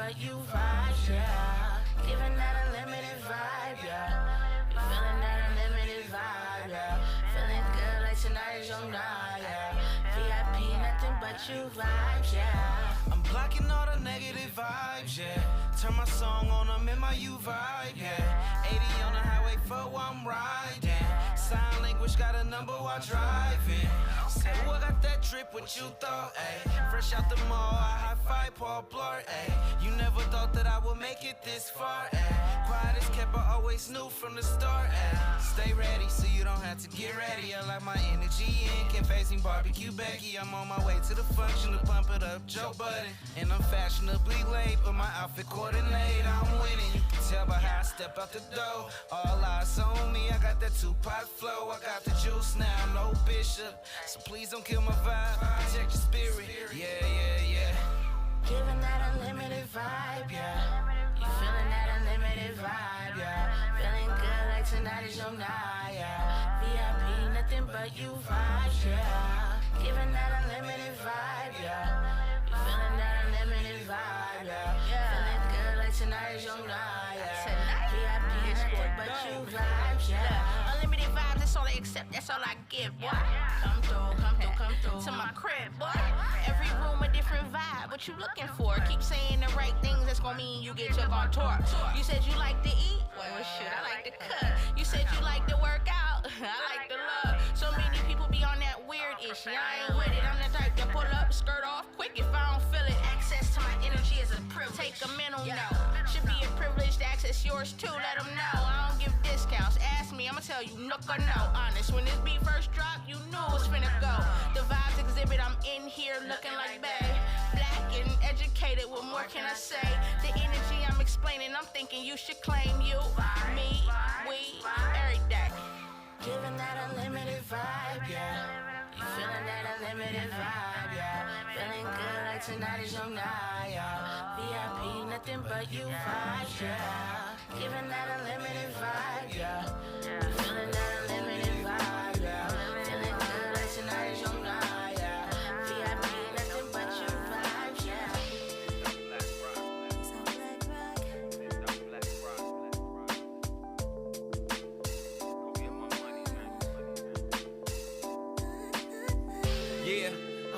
but you vibe, yeah. Giving that unlimited vibe, yeah. You feeling that unlimited vibe, yeah. Feeling good like tonight is your night, yeah. VIP, nothing but you vibes, yeah. I'm blocking all the negative vibes, yeah. Turn my song on, I'm in my U vibe, yeah. 80 on the highway for while I'm riding. Sign language got a number while driving. Say, well, got that drip, what you thought, ayy? Fresh out the mall, I high-five Paul Blart, ayy. You never thought that I would make it this far, ayy. Quiet as kept, I always knew from the start, ayy. Stay ready, so you don't have to get ready. I like my energy in, can't face me, barbecue Becky. I'm on my way to the function to pump it up, Joe Budden. And I'm fashionably late, but my outfit coordinate, I'm winning. You can tell by how I step out the door. All eyes on me, I got that two-pot flow. I got the juice now, no bishop. So please don't kill my vibe, protect your spirit. Yeah, yeah, yeah. Giving that unlimited vibe, yeah. You feeling that unlimited vibe, yeah. Feeling good like tonight is your night, yeah. VIP, nothing but you vibes, yeah. Giving that unlimited vibe, yeah. You feeling that unlimited vibe, yeah. Feeling good like tonight is your night, yeah. VIP, nothing but you vibes, yeah. Unlimited vibes, that's all I accept, that's all I give, boy. Come through, come through, come through. To my crib, boy. Every room a different vibe. What you looking for? Keep saying the right things, that's gonna mean you get took on tour. You said you like to eat? Well, shit, I like to cook. You said you like to work out? I like to love. So many people be on that weird issue. I ain't with it. I'm the type to pull up, skirt off quick if I don't feel it. Access to my energy is a privilege. Take a mental note. Should be a privilege to access yours too. Let them know. I don't give discounts. Ask me, I'ma tell you, nook or no. Honest, when this beat first dropped, you knew it was finna go. The vibes exhibit, I'm in here looking like bae. Black and educated, what more can I say? The energy I'm explaining, I'm thinking you should claim you, me, we, every day. Giving that unlimited vibe, yeah. You feeling that unlimited vibe, yeah. Feeling good like tonight is your night, yeah. VIP, nothing but you vibes, yeah. Giving that unlimited vibe, yeah. You feeling that unlimited vibe, yeah. Feeling good like tonight is your night, yeah. VIP, nothing but you vibes, yeah. Yeah,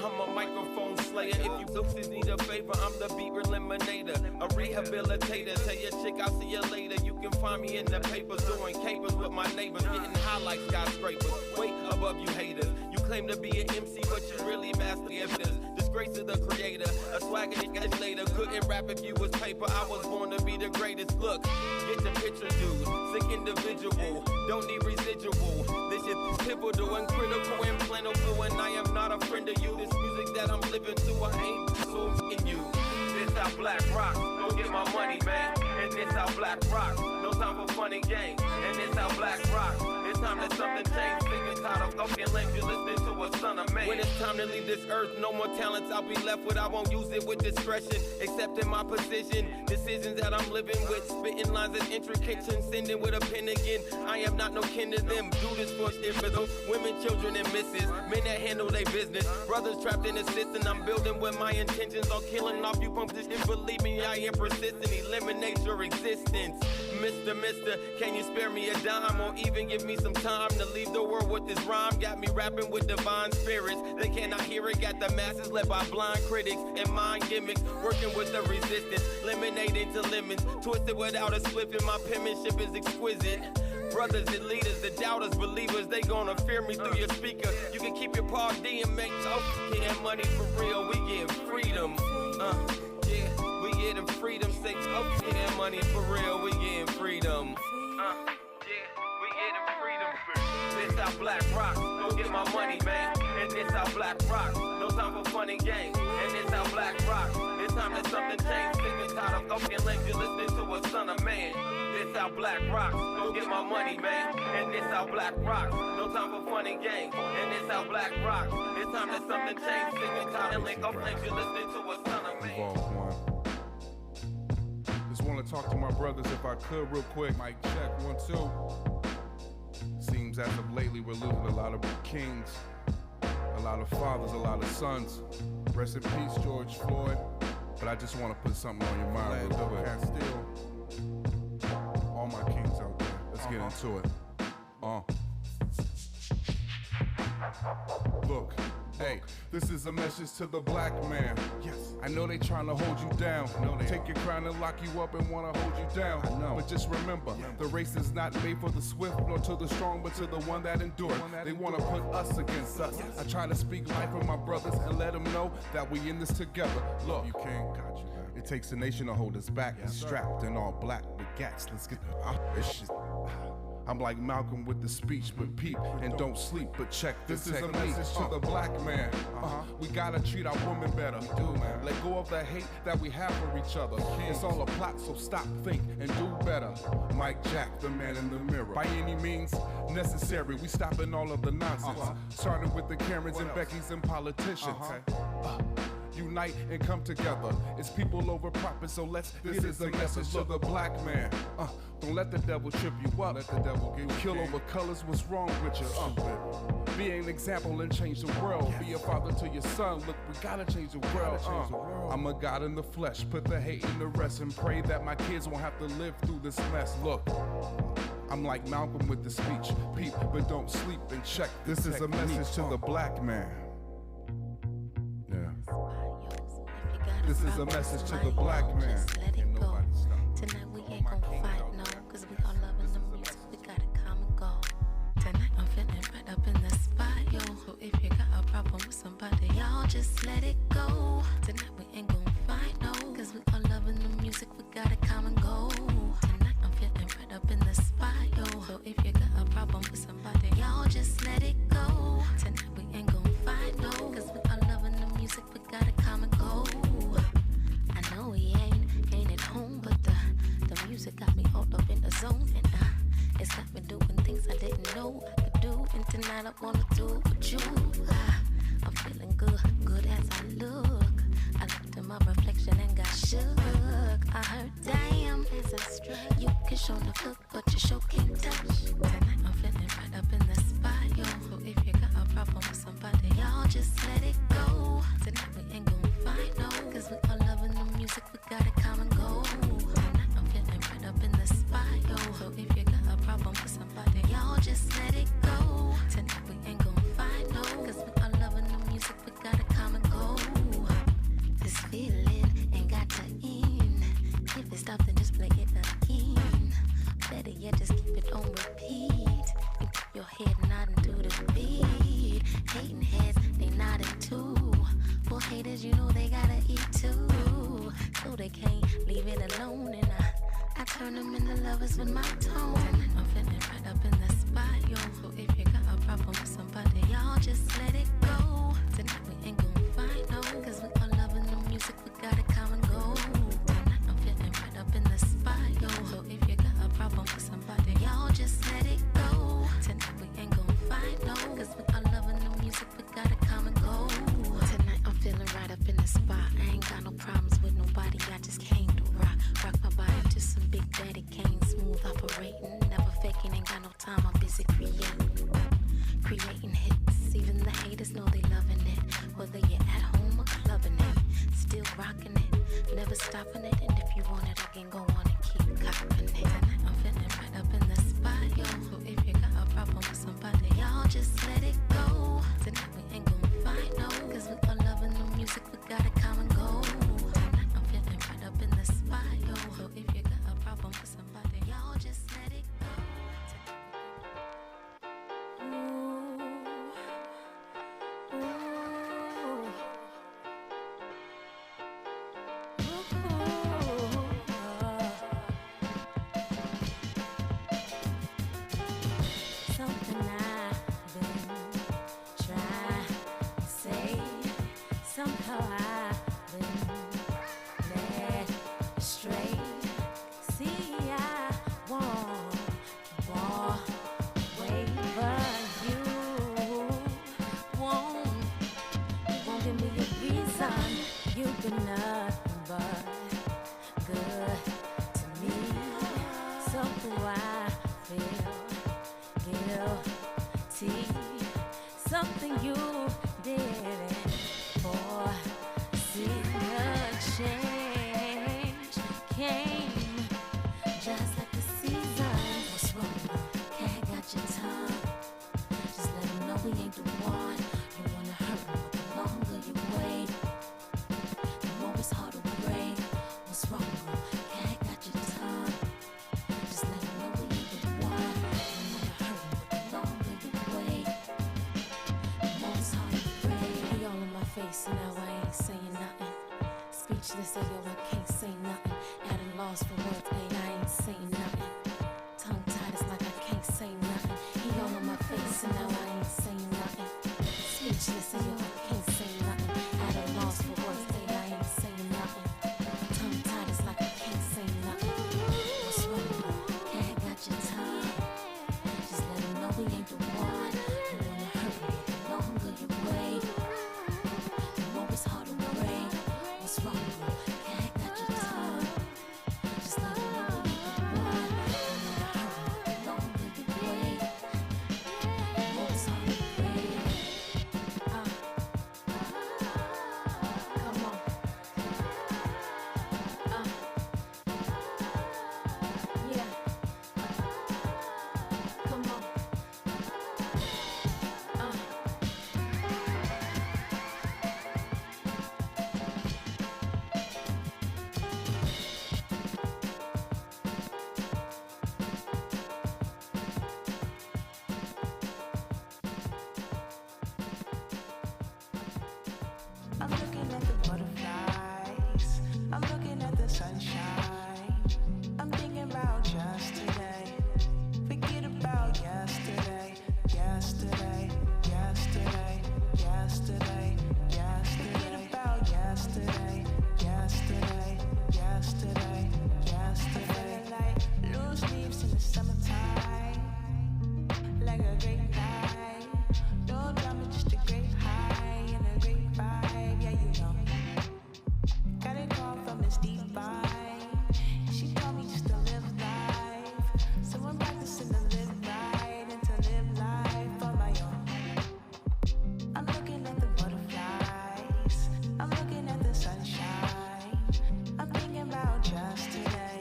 I'm a microphone slayer. If you deuces need a favor, I'm the beat eliminator, a rehabilitator. Tell your chick I'll see you later. You can find me in the papers doing capers with my neighbors, getting high like skyscrapers. Way above you haters. You claim to be an MC, but you really master evidence. Disgrace to the creator, a swagger nigga later. Couldn't rap if you was paper. I was born to be the greatest. Look, get the picture, dude. Sick individual, don't need residual. This shit is pivotal and critical and plentiful, and I am not a friend of you. This music that I'm living through, I ain't so in you. This how black rock, go get my money, man. And this how black rock, no time for funny games. And this how black rock, it's time that something change. Sick and tired of fucking lame, you listening to a son of man. When it's time to leave this earth, no more talents I'll be left with. I won't use it with discretion, except in my position. Decisions that I'm living with, spitting lines as intricate, transcending with a pen again. I am not no kin to them. Do this for shit for those women, children, and misses. Men that handle their business, brothers trapped in the system. I'm building with my intentions on killing off you pump this shit. Believe me, I am persistent. Eliminate your existence. Mister, can you spare me a dime or even give me some time to leave the world with this rhyme? Got me rapping with divine spirits. They cannot hear it. Got the masses led by blind critics and mind gimmicks. Working with the resistance, lemonade into lemons, twisted without a spliff, and my penmanship is exquisite. Brothers and leaders, the doubters, believers, they gonna fear me through your speaker. You can keep your Paul D and make getting money for real. We get freedom. Yeah, we getting freedom. Say getting money for real. We getting freedom. Yeah, we getting freedom. This how black rock, go get my money, man. And this how black rock, no time for fun and games. And this how black rock, it's time that something change. Sick and tired of fucking lame, you listening to a son of man. This how black rock, go get my money, man. And this how black rock, no time for fun and games. And this how black rock, it's time that something change. Sick and tired of link up flames, you listening to a son of man. Just wanna talk to my brothers if I could real quick. Mic check, 1, 2. Seems as of lately we're losing a lot of kings, a lot of fathers, a lot of sons. Rest in peace, George Floyd. A but I just want to put something on your mind real quick. All my kings out there, let's get into it. Look, hey, this is a message to the black man. Yes, I know they trying to hold you down. Take your crown and lock you up and want to hold you down. But just remember, the race is not made for the swift nor to the strong, but to the one that endures. They want to put us against us. I try to speak life with my brothers and let them know that we in this together. Look, you can't got you. It takes a nation to hold us back. Strapped in all black with gats. Let's get this shit. I'm like Malcolm with the speech, but peep and don't sleep, but check this is a message to the black man. We gotta treat our women better. We do, man. Let go of the hate that we have for each other. It's all a plot, so stop, think, and do better. Mike Jack, the man in the mirror. By any means necessary, we stopping all of the nonsense. Starting with the Karens and Beckys and politicians. Unite and come together. It's people over profit, so let's this is a message to the black man. Don't let the devil trip you up. Let the devil get you kill over colors. What's wrong with you? Be an example and change the world. Be a father to your son. Look, we gotta change the world. I'm a God in the flesh. Put the hate in the rest and pray that my kids won't have to live through this mess. Look, I'm like Malcolm with the speech. Peep, but don't sleep and check. This is a message to the black man. This is a message to the black man. Just let it go. Tonight we ain't gon' fight, no, cause we all loving the music, we got a common goal. Tonight I'm feeling right up in the spot, yo. So if you got a problem with somebody, y'all just let it go. Tonight we ain't gon' fight, no, cause we all loving the music, we got a common goal. Tonight I'm feeling right up in the spot, yo. So if you got a problem with somebody, y'all just let it go. Tonight we ain't gon' fight, no, cause we all loving the music, we got a common goal. I know we ain't at home, but the music got me all up in the zone, and it's got me doing things I didn't know I could do. And tonight I wanna do it with you. I'm feeling good as I look. I looked in my reflection and got shook. I heard, damn, as I strut, you can show the look, but you sure can't touch. Tonight I'm feeling right up in the spot, yo. So if you got a problem with somebody, y'all just let it go. Tonight we ain't gon' fight, no, cause we all loving the music, we got a common goal. Tonight I'm feeling right up in the spot, yo. So if you got a problem with somebody, y'all just let it go. Tonight we ain't gon' fight, no, cause we all loving the music, we got a common goal. This feeling ain't got to end. If it stops, then just play it again. Better yet, just keep it on repeat. And keep your head nodding to the beat. Hating heads, they nodding too. For haters, you know they gotta eat too. So they can't leave it alone. And I turn them into lovers with my tone. And I'm feeling right up in the spot, yo. So if you got a problem with somebody, y'all just let it go. Tonight we ain't gon' fight, no, cause we all loving the music, we got a common goal. Tonight I'm feeling right up in the spot, yo. So if you got a problem with somebody, y'all just let it go. Tonight we ain't gon' fight, no, cause we all loving the music, we got a common goal. Tonight I'm feeling right up in the spot. I ain't got no problems with nobody, I just came to rock my body to some Big Daddy Kane, smooth operating, never faking, ain't got no time, I'm busy creating hits. Even the haters know they loving it, whether you're at home or clubbing it, still rocking it, never stopping it. And if you want it, I can go on and keep copping it. Tonight I'm feeling right up in the spot, yo. So if you got a problem with somebody, y'all just let it go. Tonight we ain't gon' fight, no, cause we all loving the music, we got a common goal. Tonight I'm feeling right up in the spot, yo. So if you got a problem with somebody, y'all just let it go. Something I've been trying to say. Somehow I've been led astray. See, I won't walk away, but you won't give me a reason. You've been nothing but good to me. So I feel guilty. Something you didn't foresee a change. Speechless, so yo, I can't say nothing. At a loss for words, ayy, I ain't saying nothing. Tongue tied, it's like I can't say nothing. He all on my face, and now I ain't saying nothing. Speechless, so yo, I can't say nothing. At a loss for words, ayy, I ain't saying nothing. Tongue tied, it's like I can't say nothing. What's wrong, bro? Cat got your tongue. Just let him know we ain't the one. You wanna hurt me, the longer you wait. The more it's hard to break. What's wrong, bro? Cat got your tongue. Just let him know we ain't the one. You wanna hurt me, the longer you wait. The more it's hard to break. Come on. Yeah. Come on. I'm looking at the butterflies. I'm looking at the sunshine. I'm thinking about yesterday. Forget about yesterday. Yesterday, yesterday, yesterday, yesterday. Forget about yesterday. Yesterday, yesterday, yesterday. Like loose leaves in the summertime. Like a great night. No drama, just a great high and a great vibe. Yeah, you know. Got a call from Miss Divine. She told me just to live life. So I'm practicing to live right and to live life on my own. I'm looking at the butterflies. I'm looking at the sunshine. I'm thinking about yesterday.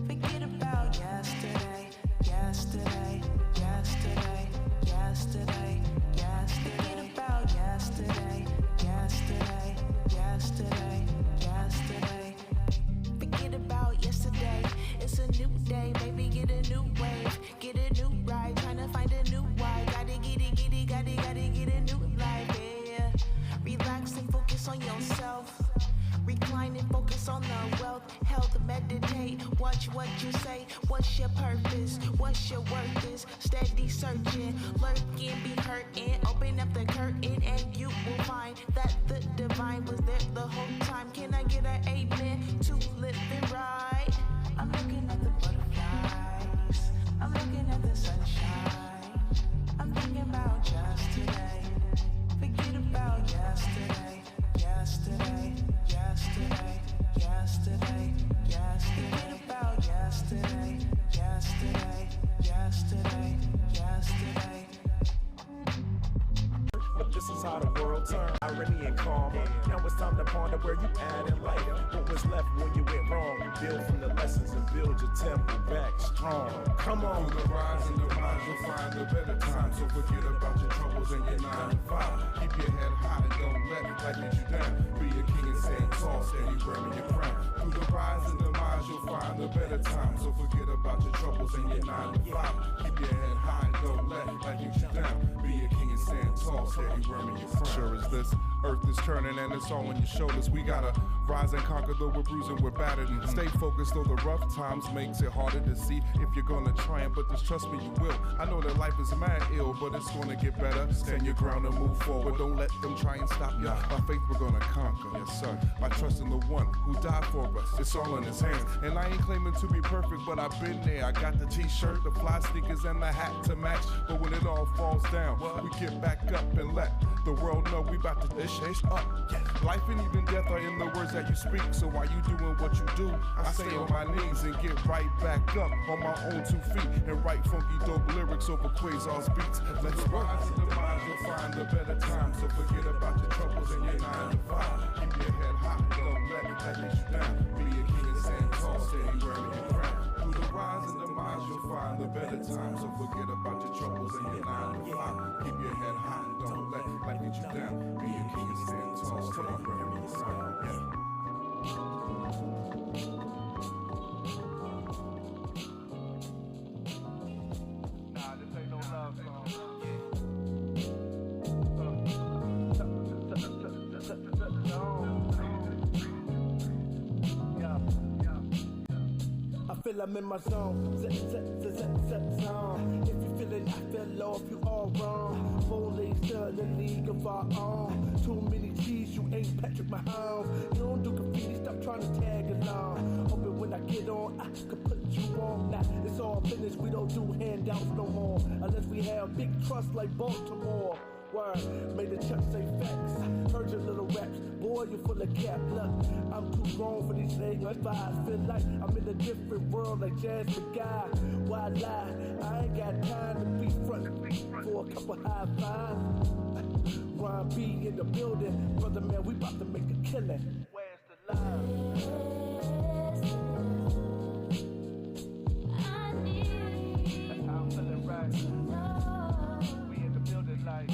Forget about yesterday. Yesterday, yesterday, yesterday, yesterday. Forget about yesterday. Yesterday, yesterday, yesterday. Forget about yesterday. It's a new day, baby. Get a new wave, get a new ride. Trying to find a new why. Gotta get it, gotta get a new life. Yeah. Relax and focus on yourself. Recline and focus on the wealth, health, meditate. Watch what you say. What's your purpose? What's your worth is? Steady searching, lurking, be hurting. Open up the curtain and you will find that the divine was there the whole time. Can I get an amen to living right? I'm looking at the butterflies. I'm looking at the sunshine. I'm thinking about yesterday. Forget about yesterday. Yesterday, yesterday, yesterday, yesterday. Forget about yesterday. Yesterday, yesterday, yesterday. But this is how the world turned. Irony and karma. Now it's time to ponder where you at in life. What was left when you went wrong? Build from the lessons and build your temple back strong. Come on. Through the rise and demise, you'll find a better time. So forget about your troubles and your 9 to 5. Keep your head high and don't let life get you down. Be a king and stand tall, steady wearing your crown. Through the rise and demise, you'll find a better time. So forget about your troubles and your 9 to 5. Keep your head high and don't let life get you down. Be a king and stand tall, steady wearing your crown. Sure as this earth is turning and it's all on your shoulders. We gotta rise and conquer, though we're bruising, we're battered. And stay focused, though the rough times makes it harder to see if you're gonna try and, but just trust me, you will. I know that life is mad ill, but it's gonna get better. Stand your ground and move forward. Don't let them try and stop you. By faith, we're gonna conquer. Yes, sir. By trusting the one who died for us. It's all in his hands. And I ain't claiming to be perfect, but I've been there. I got the t-shirt, the fly sneakers, and the hat to match. But when it all falls down, we get back up and let the world know we about to dish up. Life and even death are in the words that you speak. So while you doing what you do, I stay on my knees and get right back up on my own 2 feet and write funky dope lyrics over Quasar's beats. Let's rise and demise, you'll find a better time. So forget about your troubles and your 9 to 5. Keep your head high, don't let that get you down. Be a king and stand tall, steady wearing your crown. Through the rise and demise, you'll find a better time. So forget about your troubles and your 9 to 5. Keep your head high, don't let that get you down. Be a king and stand tall, steady wearing your crown. feel I'm in my zone. Zone. If you feeling, I feel off, you all wrong. 4 legs to the league of our own. Too many G's, you ain't Patrick Mahomes. You don't do graffiti, stop trying to tag along. Hoping when I get on, I can put you on. Now it's all finished, we don't do handouts no more. Unless we have big trust like Baltimore. Word, made the chuck say facts. Heard your little raps, boy, you full of cap. Look, I'm too grown for these things. Vibes feel like I'm in a different world, like Jasmine Guy. Why lie? I ain't got time to be front for a couple high fives. Ron B in the building, brother man, we about to make a killing. Where's the line? That's how I'm feeling right. We in the building like.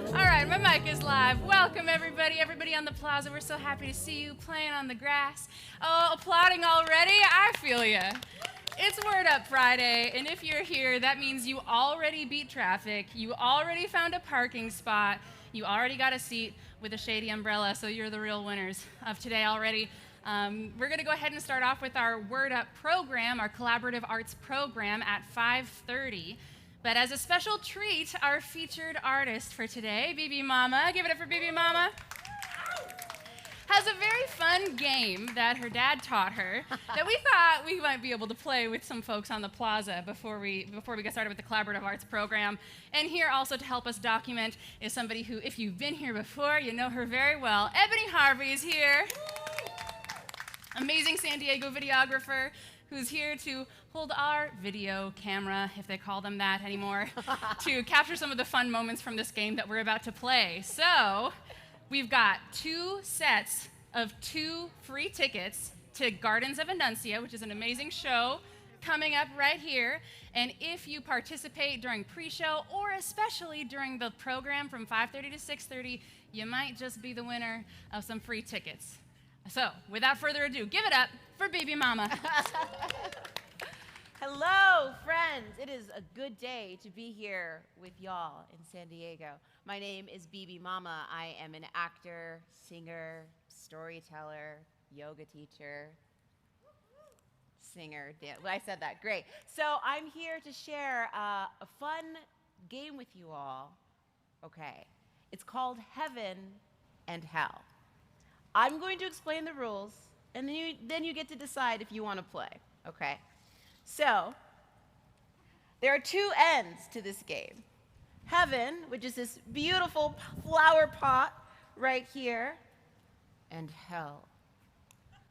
All right, my mic is live. Welcome, everybody on the plaza. We're so happy to see you playing on the grass. Oh, applauding already? I feel ya. It's Word Up Friday, and if you're here, that means you already beat traffic, you already found a parking spot, you already got a seat with a shady umbrella, so you're the real winners of today already. We're going to go ahead and start off with our Word Up program, our collaborative arts program at 5:30. But as a special treat, our featured artist for today, Bibi Mama, give it up for Bibi Mama, has a very fun game that her dad taught her that we thought we might be able to play with some folks on the plaza before we get started with the collaborative arts program. And here also to help us document is somebody who, if you've been here before, you know her very well. Eboni Harvey is here. Amazing San Diego videographer who's here to hold our video camera, if they call them that anymore, to capture some of the fun moments from this game that we're about to play. So we've got 2 sets of 2 free tickets to Gardens of Annuncia, which is an amazing show coming up right here. And if you participate during pre-show or especially during the program from 5:30 to 6:30, you might just be the winner of some free tickets. So, without further ado, give it up for Bibi Mama. Hello, friends. It is a good day to be here with y'all in San Diego. My name is Bibi Mama. I am an actor, singer, storyteller, yoga teacher, singer, well, I said that, great. So I'm here to share a fun game with you all. Okay, it's called Heaven and Hell. I'm going to explain the rules, and then you get to decide if you want to play, okay? So, there are 2 ends to this game. Heaven, which is this beautiful flower pot right here, and hell,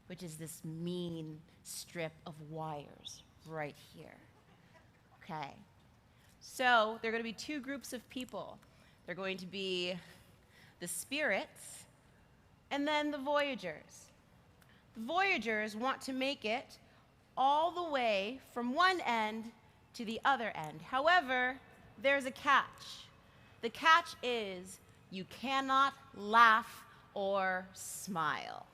which is this mean strip of wires right here, okay? So, there are going to be 2 groups of people. They're going to be the spirits, and then the Voyagers. The Voyagers want to make it all the way from one end to the other end. However, there's a catch. The catch is you cannot laugh or smile.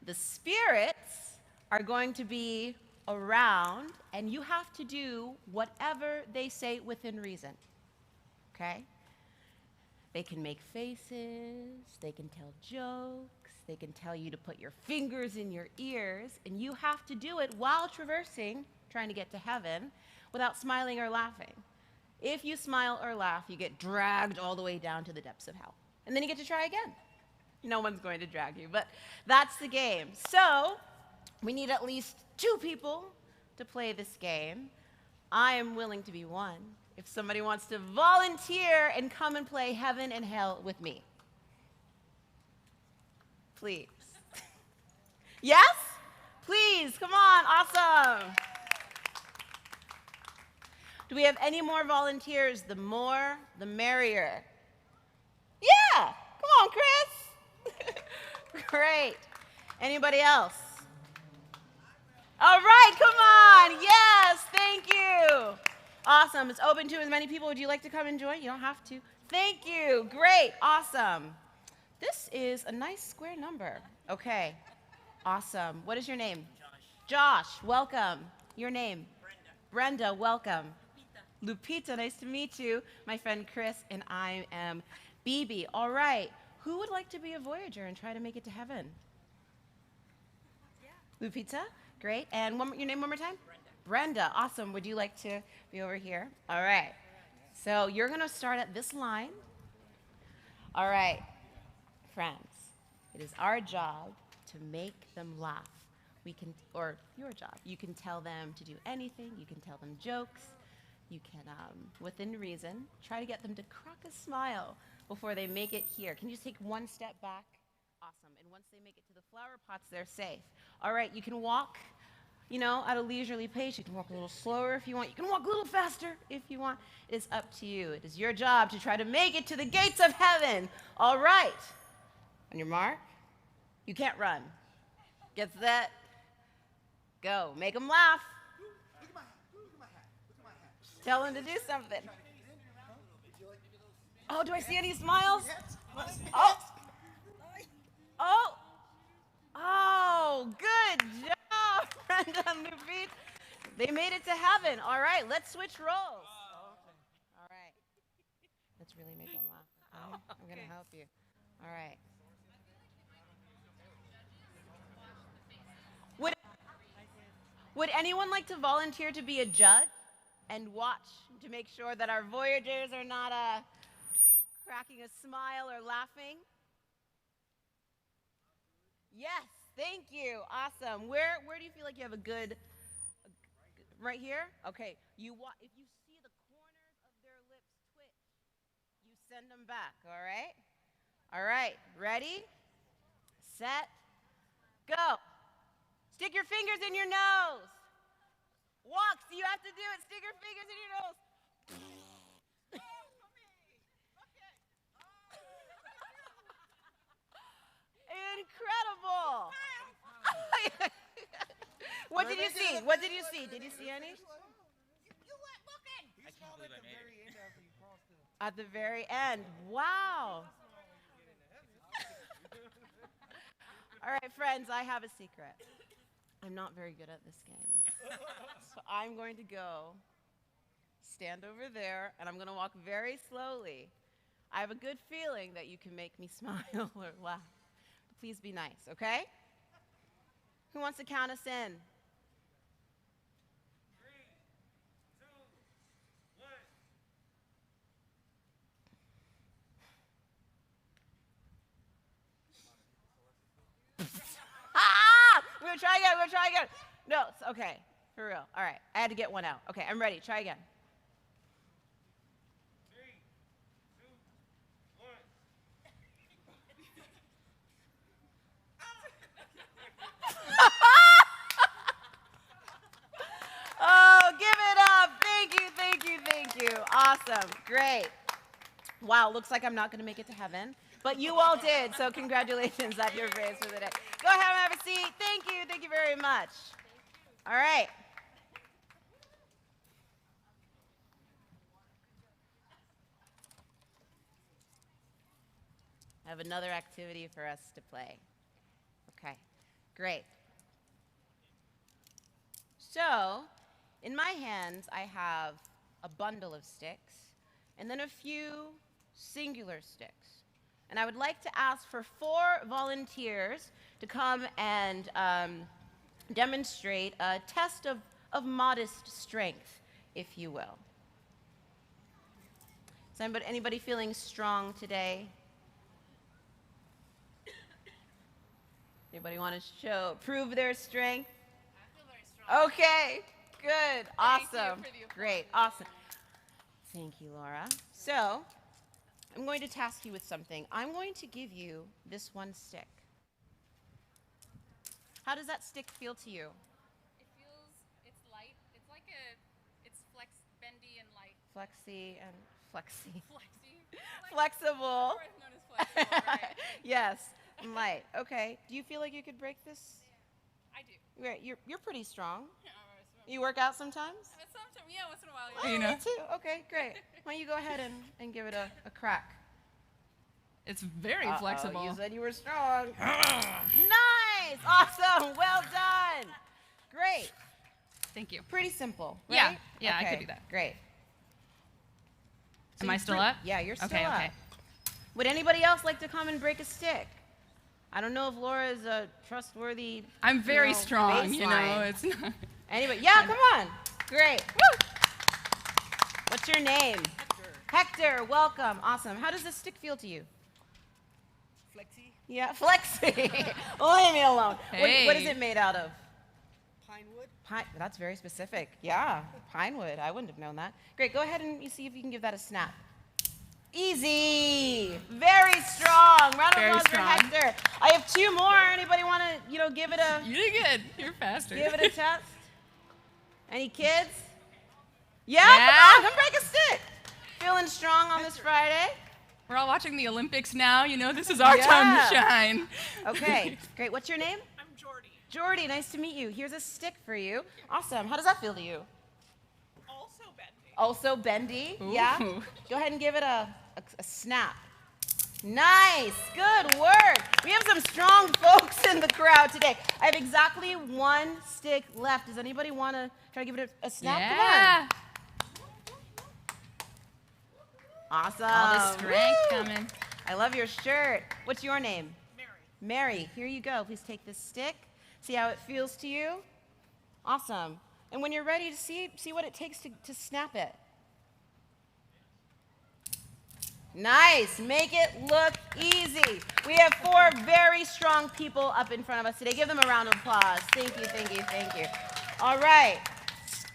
The spirits are going to be around, and you have to do whatever they say within reason, okay? They can make faces, they can tell jokes, they can tell you to put your fingers in your ears, and you have to do it while traversing, trying to get to heaven, without smiling or laughing. If you smile or laugh, you get dragged all the way down to the depths of hell. And then you get to try again. No one's going to drag you, but that's the game. So, we need at least 2 people to play this game. I am willing to be one. If somebody wants to volunteer and come and play Heaven and Hell with me. Please. Yes? Please, come on, awesome. Do we have any more volunteers? The more, the merrier. Yeah, come on, Chris. Great. Anybody else? All right, come on. Yes, thank you. Awesome. It's open to as many people. Would you like to come and join? You don't have to. Thank you. Great. Awesome. This is a nice square number. Okay. Awesome. What is your name? Josh. Josh, welcome. Your name? Brenda. Brenda, welcome. Lupita, nice to meet you. My friend Chris, and I am Bibi. All right, who would like to be a Voyager and try to make it to heaven? Yeah. Lupita, great. And your name one more time? Brenda, awesome. Would you like to be over here? All right. So you're going to start at this line. All right, friends, it is our job to make them laugh. Or your job. You can tell them to do anything. You can tell them jokes. You can, within reason, try to get them to crack a smile before they make it here. Can you just take one step back? Awesome. And once they make it to the flower pots, they're safe. All right, you can walk, at a leisurely pace. You can walk a little slower if you want. You can walk a little faster if you want. It is up to you. It is your job to try to make it to the gates of heaven. All right. On your mark. You can't run. Get set. Go. Make them laugh. Tell them to do something. Oh, do I see any smiles? Oh. Oh. Oh, good job, Brenda and Lupita. They made it to heaven. All right, let's switch roles. All right. Let's really make them laugh. Okay? I'm going to help you. All right. Would anyone like to volunteer to be a judge and watch to make sure that our Voyagers are not cracking a smile or laughing? Yes, thank you. Awesome. Where do you feel like you have a good? Right here? Okay. If you see the corners of their lips twitch, you send them back, all right? All right. Ready? Set. Go. Stick your fingers in your nose. Walk, so you have to do it. Stick your fingers in your nose. Incredible. What did you see? What did you see? Did you see any? You weren't looking. I can't believe I made it. At the very end. Wow. All right, friends, I have a secret. I'm not very good at this game. So I'm going to go stand over there, and I'm going to walk very slowly. I have a good feeling that you can make me smile or laugh. But please be nice, okay? Who wants to count us in? 3, 2, 1. We're going to try again. We're going to try again. No, okay. For real. All right. I had to get one out. Okay, I'm ready. Try again. 3, 2, 1. Oh, give it up. Thank you, thank you, thank you. Awesome. Great. Wow, looks like I'm not going to make it to heaven. But you all did, so congratulations. That's your praise for the day. Go ahead and have a seat. Thank you. Thank you very much. All right. I have another activity for us to play. Okay, great. So, in my hands, I have a bundle of sticks and then a few singular sticks. And I would like to ask for 4 volunteers to come and demonstrate a test of modest strength, if you will. Is anybody feeling strong today? Anybody want to prove their strength? I feel very strong. Okay, good, awesome, Thank you for the applause. great, awesome. Thank you, Laura. So, I'm going to task you with something. I'm going to give you this one stick. How does that stick feel to you? It's light. It's bendy and light. Flexy and flexy. Flexy. Flexible. Otherwise known as flexible, right? Yes, and light. Okay. Do you feel like you could break this? I do. You're pretty strong. Yeah, all right, so- You work out sometimes? Sometimes, yeah, once in a while. Oh, Yeah. me too. Okay, great. Why don't you go ahead and give it a crack? It's very Uh-oh, flexible. You said you were strong. Nice. Awesome. Well done. Great. Thank you. Pretty simple, Yeah, right? yeah, I Okay, could do that. Great. So Am I still up? Yeah, you're still okay, up. Okay. Would anybody else like to come and break a stick? I don't know if Laura is a trustworthy. I'm very strong, you know. baseline. It's not. Anyway, yeah, come on. Great. Woo! What's your name? Hector, welcome. Awesome. How does this stick feel to you? Flexi. Yeah, flexi. Leave me alone. Hey. What is it made out of? Pine wood. That's very specific. Yeah, pine wood. I wouldn't have known that. Great. Go ahead and you see if you can give that a snap. Easy. Very strong. Round of applause for Hector. I have two more. Anybody want to, give it a? You did good. You're faster. Give it a test. Any kids? Yeah. Come on, come break a stick. Feeling strong on this Friday? We're all watching the Olympics now. You know, this is our time to shine. Okay, great. What's your name? I'm Jordy. Jordy, nice to meet you. Here's a stick for you. Awesome. How does that feel to you? Also bendy. Also bendy? Ooh. Yeah? Go ahead and give it a snap. Nice. Good work. We have some strong folks in the crowd today. I have exactly one stick left. Does anybody want to try to give it a snap? Yeah. Come on. Awesome. All the strength Woo! coming. I love your shirt. What's your name? Mary. Mary. Here you go. Please take this stick. See how it feels to you? Awesome. And when you're ready to see what it takes to snap it. Nice. Make it look easy. We have 4 very strong people up in front of us today. Give them a round of applause. Thank you, thank you, thank you. All right.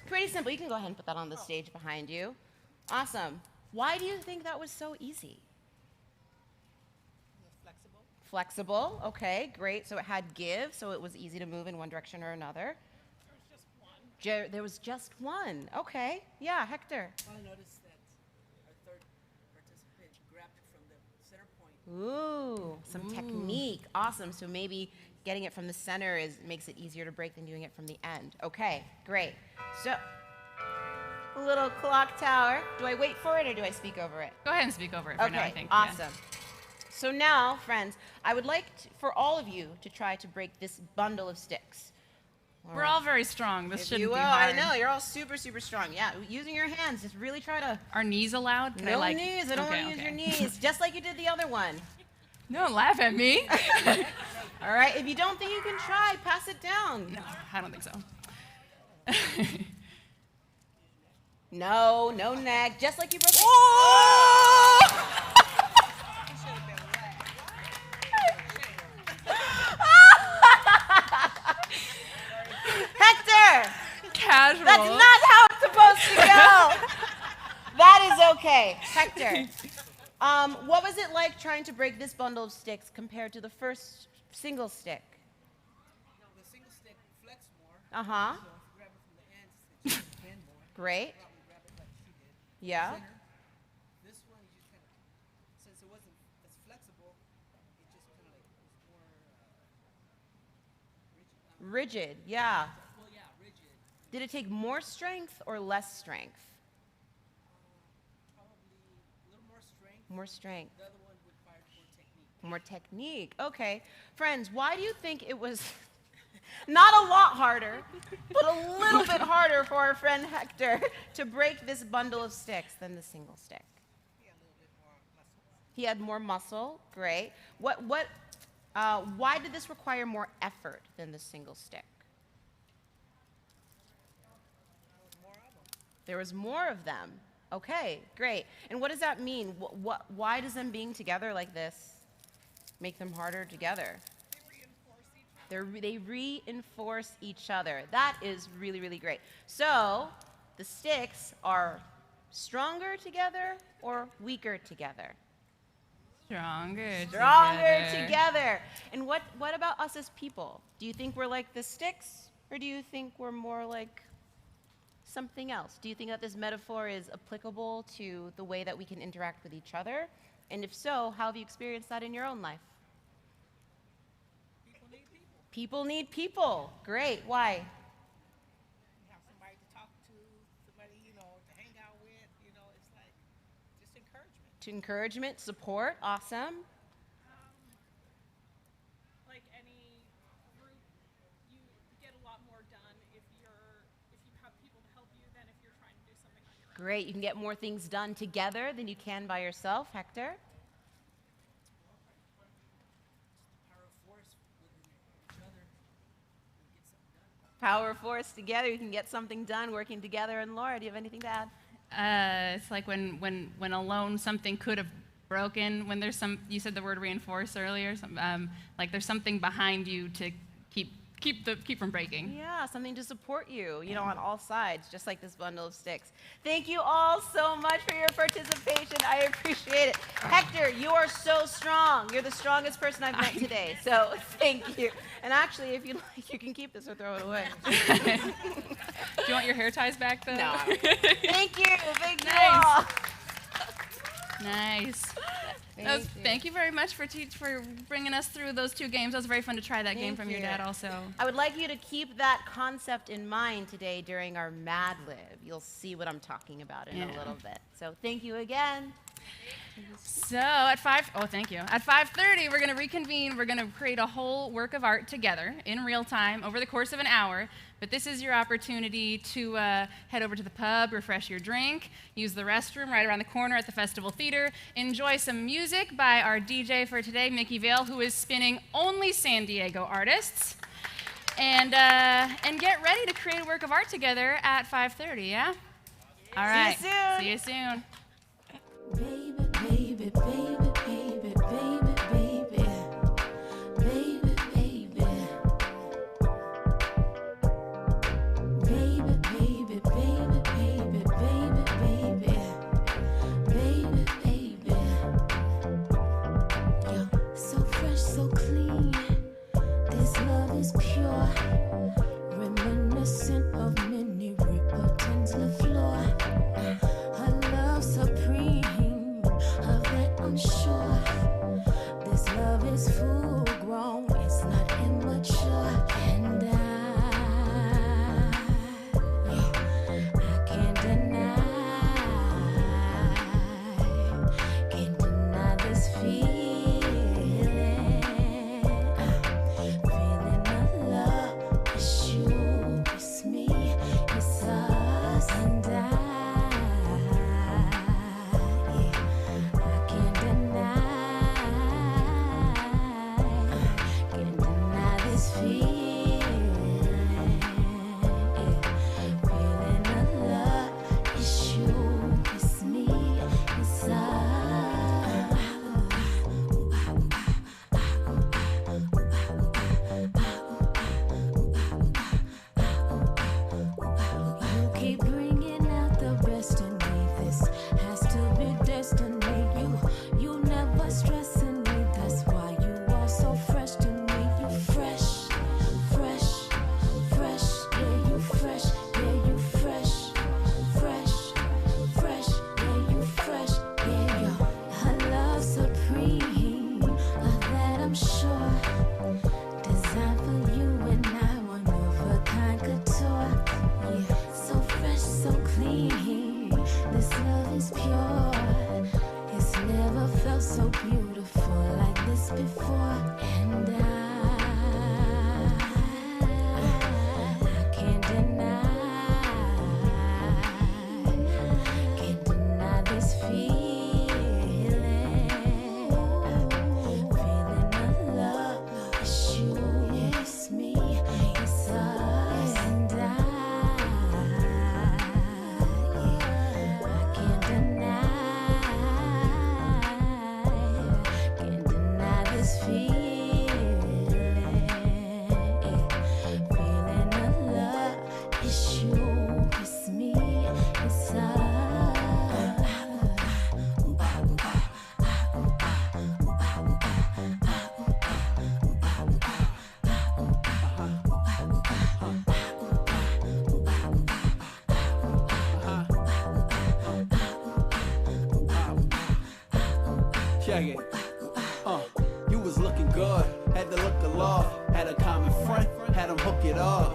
Pretty simple. You can go ahead and put that on the stage behind you. Awesome. Why do you think that was so easy? Flexible. Flexible. Okay, great. So it had give, so it was easy to move in one direction or another. There was just one. There was just one. Okay. Yeah, Hector. Well, I noticed that our third participant grabbed it from the center point. Ooh, some technique. Awesome. So maybe getting it from the center makes it easier to break than doing it from the end. Okay, great. So, a little clock tower. Do I wait for it or do I speak over it? Go ahead and speak over it for now, I think. Awesome. Yeah. So now, friends, I would like for all of you to try to break this bundle of sticks. We're all very strong. This shouldn't be I hard. know. You're all super, super strong. Yeah, using your hands. Just really try to... Are knees allowed? Can No I knees. I don't want to use your knees. Just like you did the other one. Don't laugh at me. All right. If you don't think you can try, pass it down. No, I don't think so. No neck. Just like you broke it. Oh! Hector! Casual. That's not how it's supposed to go. That is okay. Hector, what was it like trying to break this bundle of sticks compared to the first single stick? The single stick flexed more. Uh-huh. So if you grab it from the ends, it should bend more. Great. Probably grab it like she did. Yeah. Center. This one, you just kind of, since it wasn't as flexible, it just kind of like was more rigid. Rigid, yeah. Well, yeah, rigid. Did it take more strength or less strength? Probably a little more strength. More strength. The other one required more technique. More technique. Okay. Friends, why do you think it was not a lot harder, but a little bit harder for our friend Hector to break this bundle of sticks than the single stick? He had a little bit more muscle. He had more muscle. Great. Why did this require more effort than the single stick? There was more of them. Okay, great. And what does that mean? Why does them being together like this make them harder together? They reinforce each other. That is really, really great. So the sticks are stronger together or weaker together? Stronger together. And what about us as people? Do you think we're like the sticks, or do you think we're more like something else? Do you think that this metaphor is applicable to the way that we can interact with each other? And if so, how have you experienced that in your own life? People need people. People need people. Great. Why? You have somebody to talk to, somebody, to hang out with, it's like just encouragement. To encouragement, support. Awesome. Like any group, you get a lot more done if you have people to help you than if you're trying to do something on your Great. You can get more things done together than you can by yourself. Hector? Power force together, you can get something done working together. And Laura, do you have anything to add? It's like when alone something could have broken. When there's some, you said the word reinforce earlier. Like there's something behind you to keep from breaking. Yeah, something to support you, you know, on all sides, just like this bundle of sticks. Thank you all so much for your participation. I appreciate it. Hector, you are so strong. You're the strongest person I've met today, so thank you. And actually, if you like, you can keep this or throw it away. Do you want your hair ties back, though? No. Thank you. Thank you Nice. all. Nice. Thank you very much for bringing us through those 2 games. That was very fun to try that game from your dad also. I would like you to keep that concept in mind today during our Mad Lib. You'll see what I'm talking about in a little bit. So thank you again. So at 5:30, we're going to reconvene. We're going to create a whole work of art together in real time over the course of an hour. But this is your opportunity to head over to the pub, refresh your drink, use the restroom right around the corner at the Festival Theater, enjoy some music by our DJ for today, Mickey Vale, who is spinning only San Diego artists, and get ready to create a work of art together at 5:30. Yeah. All right. See you soon. See you soon. Baby, baby, baby, baby, baby, baby, baby, baby, baby, baby, baby, baby, baby, baby, baby. You're so fresh, so clean. This love is pure, reminiscent of many Ripperton's LaFleur. Her love supreme. I'm sure this love is full grown, it's not immature, and I can't deny this feeling of love. It's you, it's me, it's us, and Check it. You was looking good, had to look aloft, had a common friend, had him hook it up.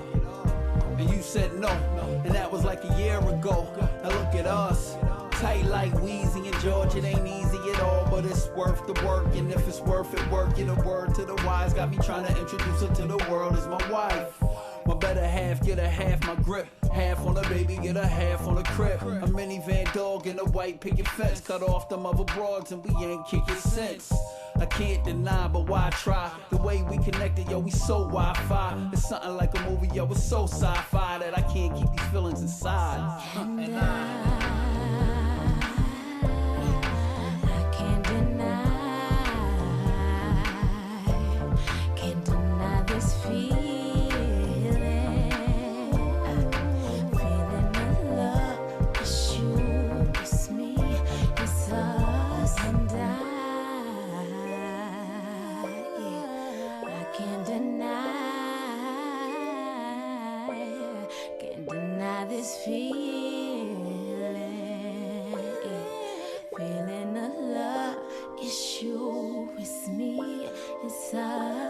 And you said no, and that was like a year ago. Now look at us, tight like Weezy and George. It ain't easy at all, but it's worth the work. And if it's worth it, work it. A word to the wise got me trying to introduce her to the world as my wife. My better half, get a half my grip. Half on the baby, get a half on the crib. A minivan dog and a white picket fence. Cut off them other broads and we ain't kicking sense. I can't deny, but why try? The way we connected, yo, we so Wi-Fi. It's something like a movie, yo, it's so sci-fi that I can't keep these feelings inside. And I can't deny this feeling. Feeling the love, it's you, it's me, it's us and I. Can't deny this feeling, feeling the love, it's you, it's me, it's us.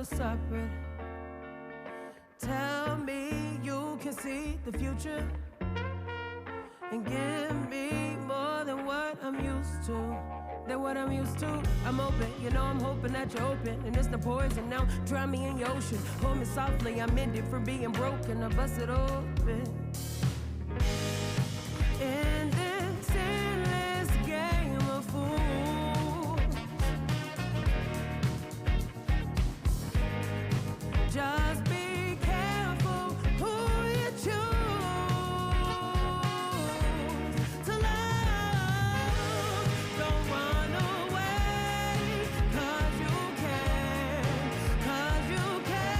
Separate. Tell me you can see the future and give me more than what I'm used to. I'm open, you know I'm hoping that you're open. And it's the poison now, drown me in your ocean. Hold me softly, I'm ended from being broken. I bust it open. In this endless game of fools, just be careful who you choose to love. Don't run away, 'cause you can, 'cause you can.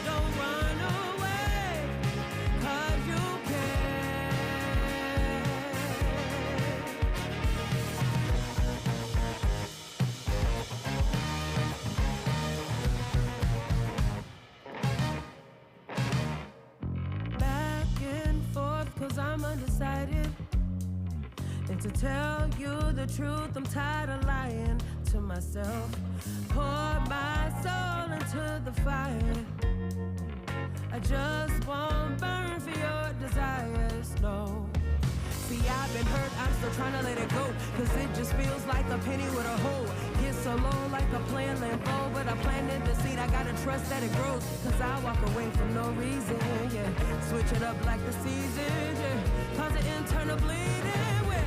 Don't run away, 'cause you back and forth, 'cause I'm undecided. And to tell you the truth, I'm tired of lying. to myself. Pour my soul into the fire. I just won't burn for your desires, no. See, I've been hurt, I'm still trying to let it go. Cause it just feels like a penny with a hole. Get so low like a playing Lambo. But I planted the seed, I gotta trust that it grows. Cause I walk away for no reason, yeah. Switch it up like the season, yeah. Cause it internal bleeding, well,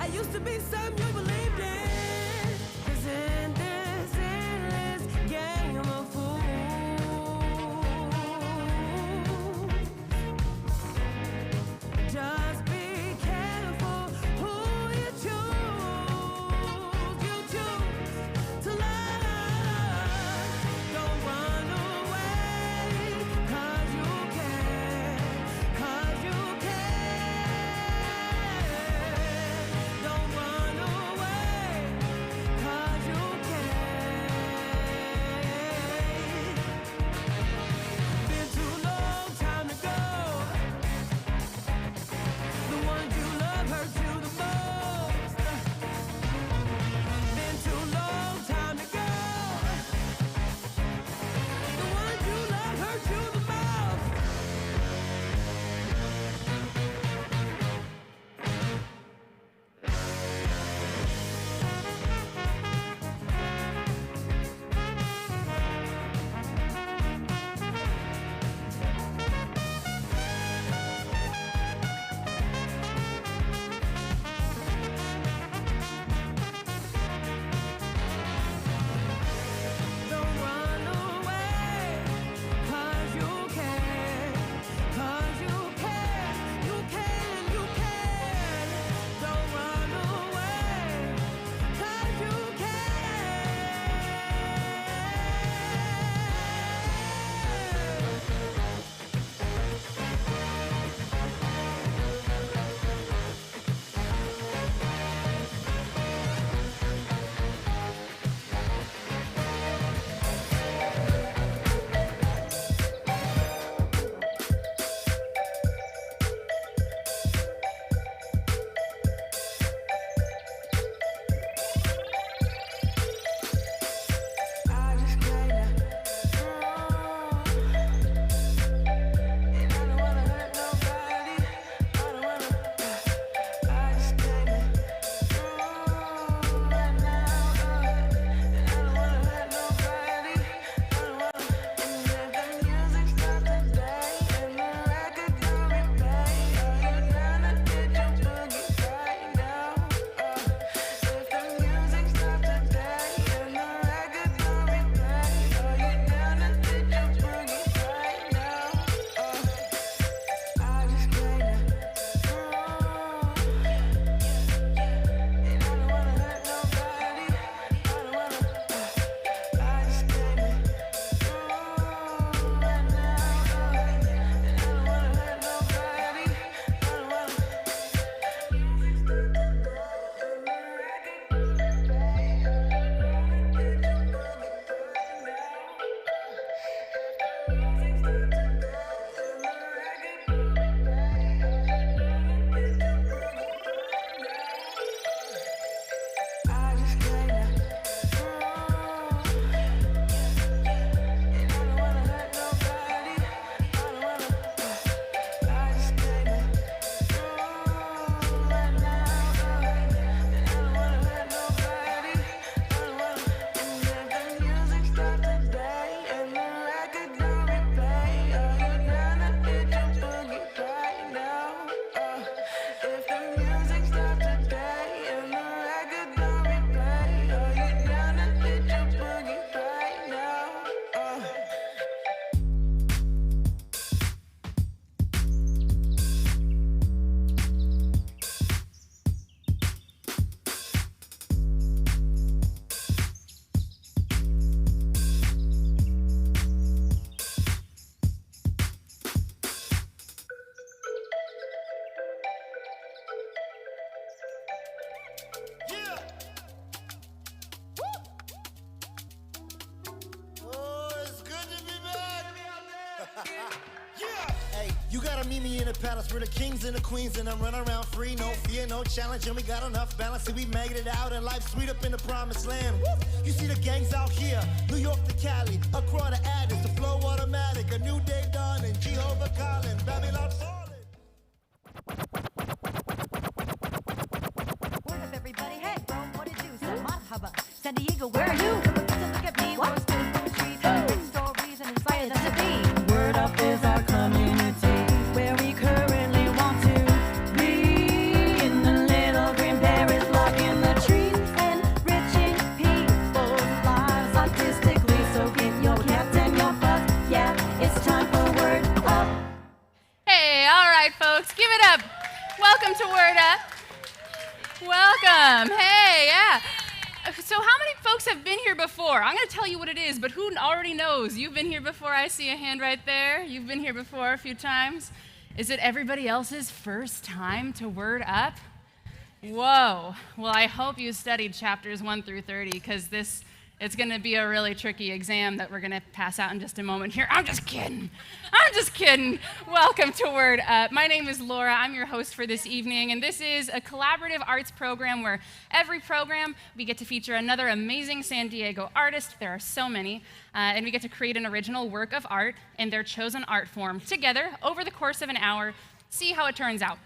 I used to be something you believed in. Cause in this endless game of fools, just be careful who you choose. You choose to love. Don't run away, cause you can. Cause you can. Don't run away, cause you can. Been too long, time to go. The ones you love hurt you the most. Been too long, time to go. The ones you love hurt you the most. Don't run away, cause you can. Cause you can, you can, you can. Don't run away, cause you I just can't. And I don't wanna hurt nobody. I don't wanna. I just can't. Right now. And I don't wanna hurt nobody. I don't wanna. And if the music stops today and the record don't replay, are you down to get your boogie right now? If the music stops today and the record don't replay, are you down to get your boogie right now? I just can't. And I don't wanna hurt nobody. I don't wanna. I just can't. Right now. And I don't wanna hurt nobody. I don't wanna. I just can't. And I don't wanna hurt nobody. I don't wanna. I just can't. Right now. And I don't wanna hurt nobody. I don't wanna. And if the music stops today and the record don't replay, are you down to get your boogie right now? If the music stops today and the record don't replay, are you down to get your boogie right now? Yeah. Woo. Oh, it's good to be back. Yeah. Hey, You gotta meet me in the palace. We're the kings and the queens, and I'm running around free. No fear, no challenge, and we got enough balance. And we made it out, and life's sweet up in the promised land. Woo! You see the gangs out here, New York to Cali, across the Addis, the flow automatic, a new day dawning, Jehovah calling, Babylon falling. What up, everybody? Hey, bro, what it do? Say marhaba. San Diego, where are you? Look at me. What? Big stories and inspire them to be. Word up is our community, where we currently want to be. In the little green berries, blocking the trees, enriching people's lives artistically. So get your caps and your butts. Yeah, it's time for Word Up. Hey, all right, folks, give it up. Welcome to Word Up. Welcome. Hey, yeah. So how many folks have been here before? I'm going to tell you what it is, but who already knows? You've been here before. I see a hand right there. You've been here before a few times. Is it everybody else's first time to Word Up? Whoa. Well, I hope you studied chapters 1 through 30, because it's going to be a really tricky exam that we're going to pass out in just a moment here. I'm just kidding. Welcome to Word Up. My name is Laura. I'm your host for this evening, and this is a collaborative arts program where every program we get to feature another amazing San Diego artist. There are so many, and we get to create an original work of art in their chosen art form together over the course of an hour, see how it turns out.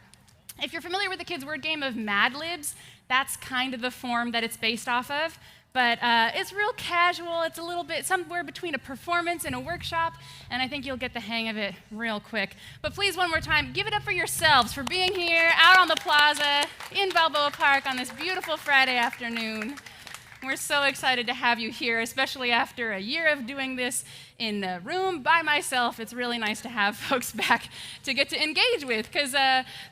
If you're familiar with the kids' word game of Mad Libs, that's kind of the form that it's based off of. But it's real casual. It's a little bit somewhere between a performance and a workshop, and I think you'll get the hang of it real quick. But please, one more time, give it up for yourselves for being here out on the plaza in Balboa Park on this beautiful Friday afternoon. We're so excited to have you here, especially after a year of doing this in the room by myself. It's really nice to have folks back to get to engage with, because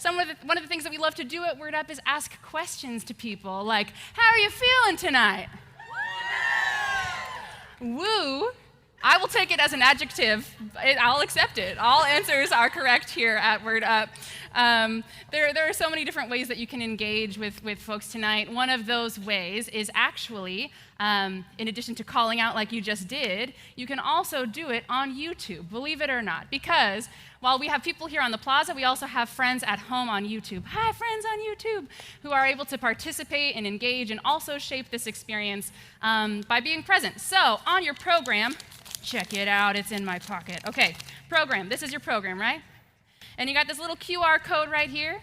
one of the things that we love to do at Word Up is ask questions to people, like, how are you feeling tonight? Woo. I will take it as an adjective. I'll accept it. All answers are correct here at Word Up. There are so many different ways that you can engage with folks tonight. One of those ways is actually, in addition to calling out like you just did, you can also do it on YouTube, believe it or not. Because while we have people here on the plaza, we also have friends at home on YouTube. Hi, friends on YouTube, who are able to participate and engage and also shape this experience by being present. So on your program, check it out, it's in my pocket. Okay, program, this is your program, right? And you got this little QR code right here.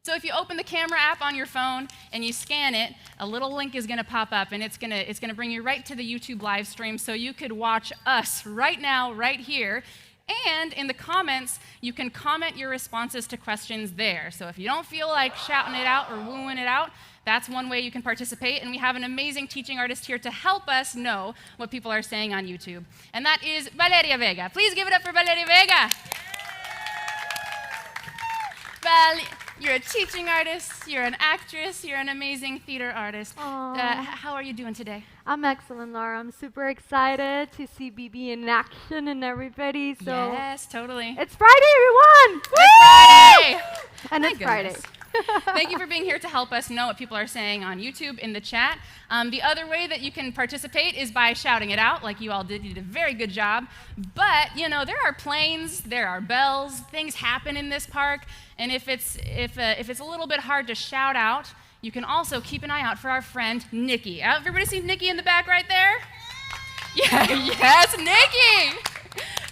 So if you open the camera app on your phone and you scan it, a little link is gonna pop up, and it's gonna bring you right to the YouTube live stream, so you could watch us right now, right here. And in the comments, you can comment your responses to questions there. So if you don't feel like shouting it out or wooing it out, that's one way you can participate. And we have an amazing teaching artist here to help us know what people are saying on YouTube. And that is Valeria Vega. Please give it up for Valeria Vega. Val, you're a teaching artist, you're an actress, you're an amazing theater artist. How are you doing today? I'm excellent, Laura. I'm super excited to see Bibi in action and everybody. So yes, totally. It's Friday, everyone! It's Friday! And it's Friday. Thank you for being here to help us know what people are saying on YouTube in the chat. The other way that you can participate is by shouting it out, like you all did. You did a very good job. But, you know, there are planes, there are bells, things happen in this park, and if it's a little bit hard to shout out, you can also keep an eye out for our friend Nikki. Everybody see Nikki in the back right there? Yeah, yes, Nikki!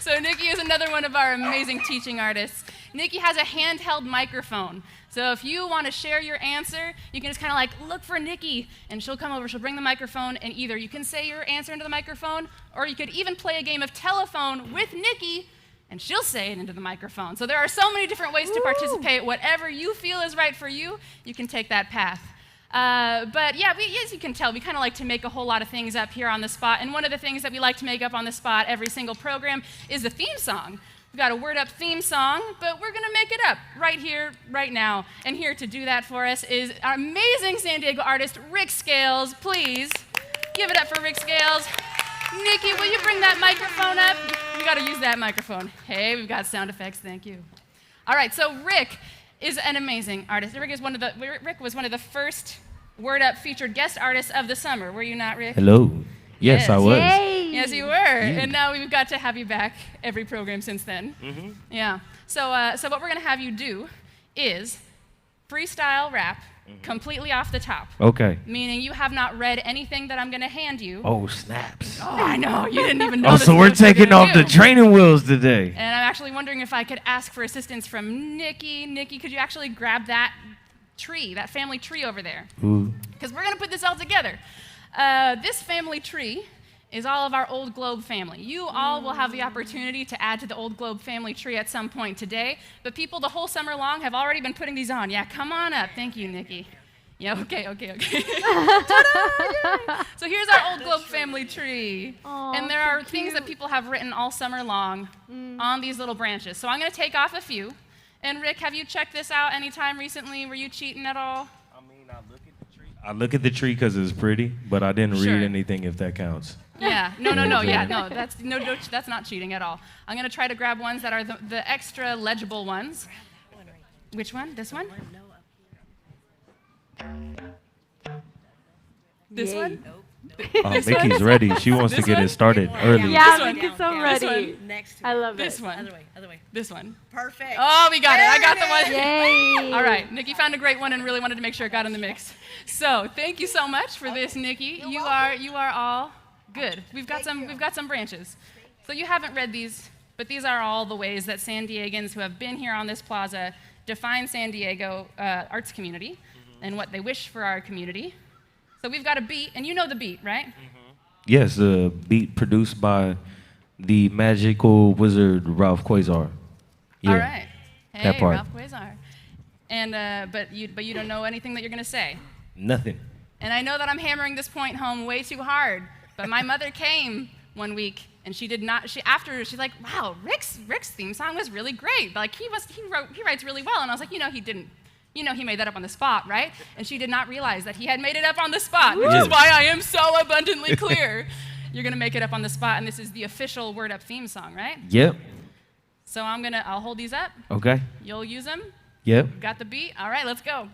So Nikki is another one of our amazing teaching artists. Nikki has a handheld microphone. So if you want to share your answer, you can just kind of like look for Nikki, and she'll come over, she'll bring the microphone, and either you can say your answer into the microphone, or you could even play a game of telephone with Nikki, and she'll say it into the microphone. So there are so many different ways to participate. Whatever you feel is right for you, you can take that path. But yeah, as you can tell, we kind of like to make a whole lot of things up here on the spot, and one of the things that we like to make up on the spot every single program is the theme song. We've got a Word Up theme song, but we're gonna make it up right here, right now. And here to do that for us is our amazing San Diego artist, Ric Scales. Please give it up for Ric Scales. Nikki, will you bring that microphone up? We gotta use that microphone. Hey, we've got sound effects, thank you. All right, so Ric is an amazing artist. Ric was one of the first Word Up featured guest artists of the summer. Were you not, Ric? Hello. Yes, I was. Yay. Yes, you were. And now we've got to have you back every program since then. Mm-hmm. Yeah. So what we're going to have you do is freestyle rap completely off the top. Okay. Meaning you have not read anything that I'm going to hand you. Oh, snaps. Oh, I know. You didn't even know Oh, this so is we're what you're taking gonna off the do. training wheels today. And I'm actually wondering if I could ask for assistance from Nikki. Nikki, could you actually grab that tree, that family tree over there? Ooh. Because we're going to put this all together. This family tree is all of our Old Globe family. You all will have the opportunity to add to the Old Globe family tree at some point today. But people the whole summer long have already been putting these on. Yeah, come on up. Thank you, Nikki. Yeah, okay. Ta-da! So here's our Old Globe family tree. And there are things that people have written all summer long on these little branches. So I'm going to take off a few. And Rick, have you checked this out anytime recently? Were you cheating at all? I look at the tree because it's pretty, but I didn't Sure. read anything if that counts. Yeah, no, that's not cheating at all. I'm gonna try to grab ones that are the extra legible ones. Which one? This one? This one? Mickey's ready. She wants to get it started early. Yeah, Mickey's so ready. Next to I it. love This it. one. Other way. This one. Perfect. Oh, we got it. I got the one. Yay. All right, Nikki found a great one and really wanted to make sure it got in the mix. So thank you so much for this, Nikki. You are all good. We've got some branches. So you haven't read these, but these are all the ways that San Diegans who have been here on this plaza define San Diego arts community and what they wish for our community. So we've got a beat, and you know the beat, right? Yes, the beat produced by the magical wizard Ralph Quasar. Yeah, All right. Hey, that part. Ralph Quasar. And but you don't know anything that you're gonna say. Nothing. And I know that I'm hammering this point home way too hard, but my mother came one week and she did not. She's like, wow, Rick's theme song was really great. Like he writes really well. And I was like, he didn't. He made that up on the spot, right? And she did not realize that he had made it up on the spot, which is why I am so abundantly clear. You're gonna make it up on the spot, and this is the official Word Up theme song, right? Yep. So I'll hold these up. Okay. You'll use them. Yep. Got the beat? All right, let's go.